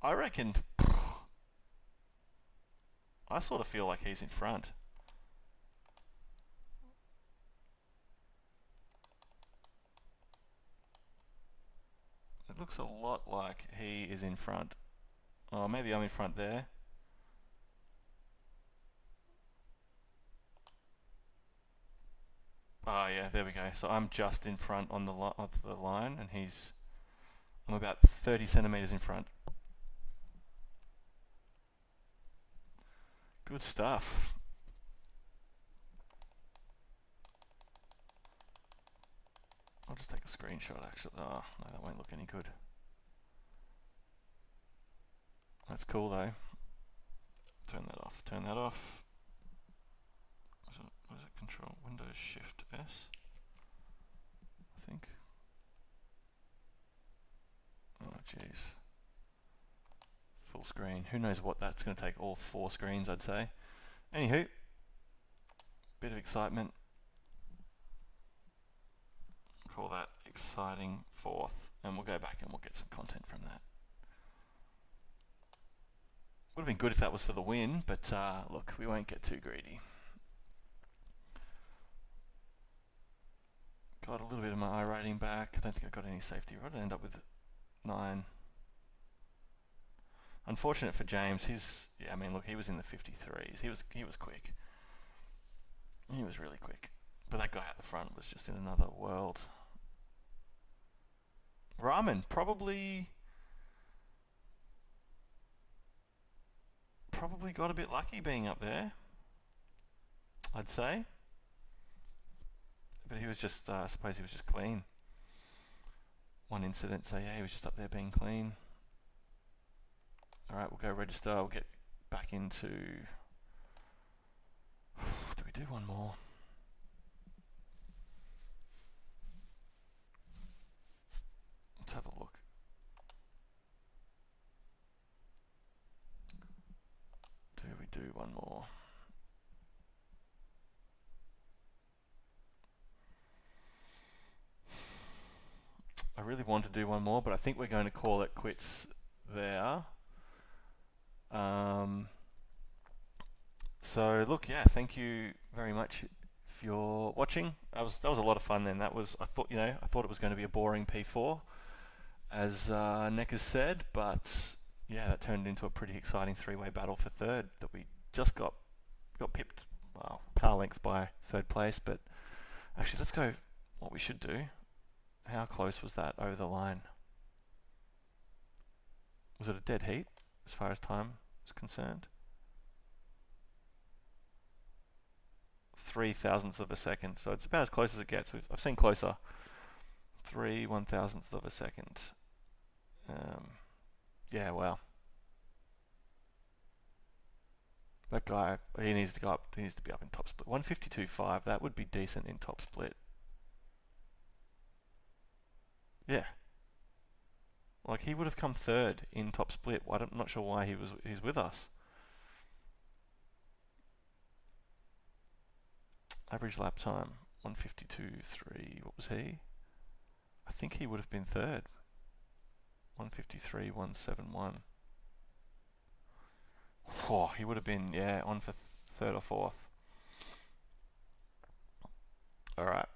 I reckon... I sort of feel like he's in front. It looks a lot like he is in front. Oh, maybe I'm in front there. Ah, yeah, there we go. So I'm just in front on the of the line, and I'm about 30 centimeters in front. Good stuff. I'll just take a screenshot, actually. Oh, no, that won't look any good. That's cool, though. Turn that off. Turn that off. What is it? Control Windows Shift S, I think. Oh jeez. Full screen. Who knows what that's going to take? All 4 screens, I'd say. Anywho, bit of excitement. Call that exciting 4th, and we'll go back and we'll get some content from that. Would have been good if that was for the win, but look, we won't get too greedy. Got a little bit of my I rating back. I don't think I got any safety. What did I end up with? 9. Unfortunate for James. Yeah, I mean, look, he was in the 53s. He was quick. He was really quick. But that guy at the front was just in another world. Rahman probably got a bit lucky being up there, I'd say. But he was just, I suppose he was just clean. One incident, so yeah, he was just up there being clean. Alright, we'll go register. We'll get back into... Do we do one more? Let's have a look. Do we do one more? really want to do one more, but I think we're going to call it quits there. So look, yeah, thank you very much if you're watching. That was a lot of fun. Then I thought it was going to be a boring P4, as Neck has said, but yeah, that turned into a pretty exciting three-way battle for third. That we just got pipped, well, car length by third place. But actually, let's go. What we should do. How close was that over the line? Was it a dead heat as far as time is concerned? 0.003 of a second, so it's about as close as it gets. I've seen closer. 0.003 of a second. Yeah, wow. That guy, he needs to go up. He needs to be up in top split. 152.5. That would be decent in top split. Yeah. Like, he would have come third in top split. I'm not sure why he's with us. Average lap time 152.3. What was he? I think he would have been third. 153.171. Oh, he would have been, yeah, on for third or fourth. All right.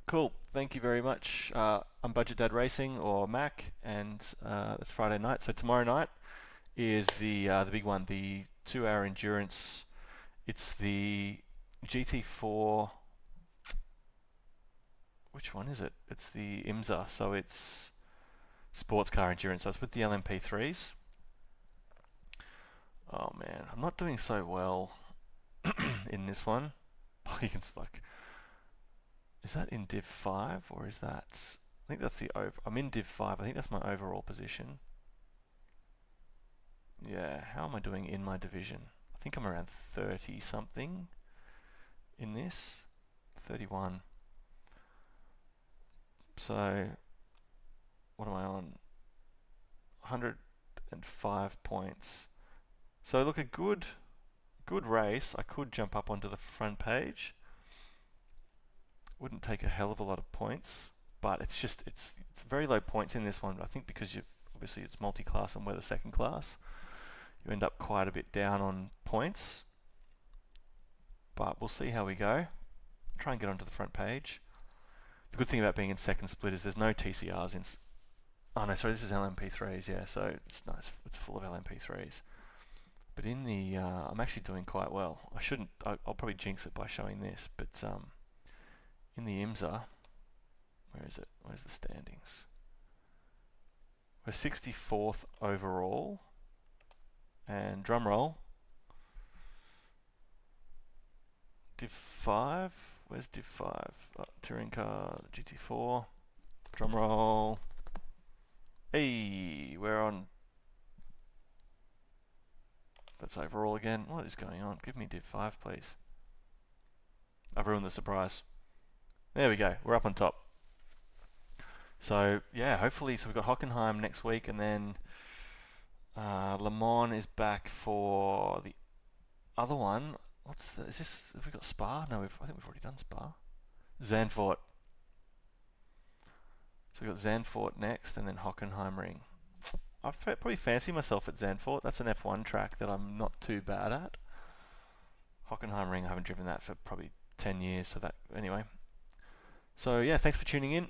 Cool. Thank you very much. I'm Budget Dad Racing, or Mac, and that's Friday night. So tomorrow night is the big one, the 2-hour endurance. It's the GT4. Which one is it? It's the IMSA. So it's sports car endurance. So it's with the LMP3s. Oh man, I'm not doing so well in this one. You can like. Is that in Div 5 or is that... I think that's the over... I'm in Div 5. I think that's my overall position. Yeah, how am I doing in my division? I think I'm around 30 something in this. 31. So, what am I on? 105 points. So look, a good race. I could jump up onto the front page. Wouldn't take a hell of a lot of points, but it's very low points in this one. I think because obviously it's multi-class and we're the second class, you end up quite a bit down on points. But we'll see how we go. Try and get onto the front page. The good thing about being in second split is there's no TCRs in. Oh no, sorry, this is LMP3s. Yeah, so it's nice. It's full of LMP3s. But in the, I'm actually doing quite well. I'll probably jinx it by showing this, but in the IMSA, where is it? Where's the standings? We're 64th overall, and drum roll. Div 5. Where's Div 5? Touring car, GT4. Drum roll. Hey, we're on. That's overall again. What is going on? Give me Div 5, please. I've ruined the surprise. There we go. We're up on top. So yeah, hopefully. So we've got Hockenheim next week, and then Le Mans is back for the other one. Is this? Have we got Spa? No, I think we've already done Spa. Zandvoort. So we've got Zandvoort next, and then Hockenheimring. I probably fancy myself at Zandvoort. That's an F1 track that I'm not too bad at. Hockenheimring, I haven't driven that for probably 10 years. So that anyway. So yeah, thanks for tuning in.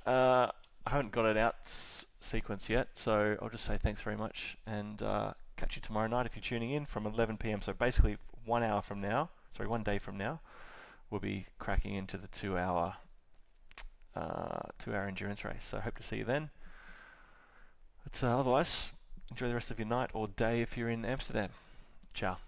I haven't got it out sequence yet, so I'll just say thanks very much, and catch you tomorrow night if you're tuning in from 11 p.m. So basically 1 hour from now, sorry, 1 day from now, we'll be cracking into the 2-hour endurance race. So I hope to see you then. But otherwise, enjoy the rest of your night or day if you're in Amsterdam. Ciao.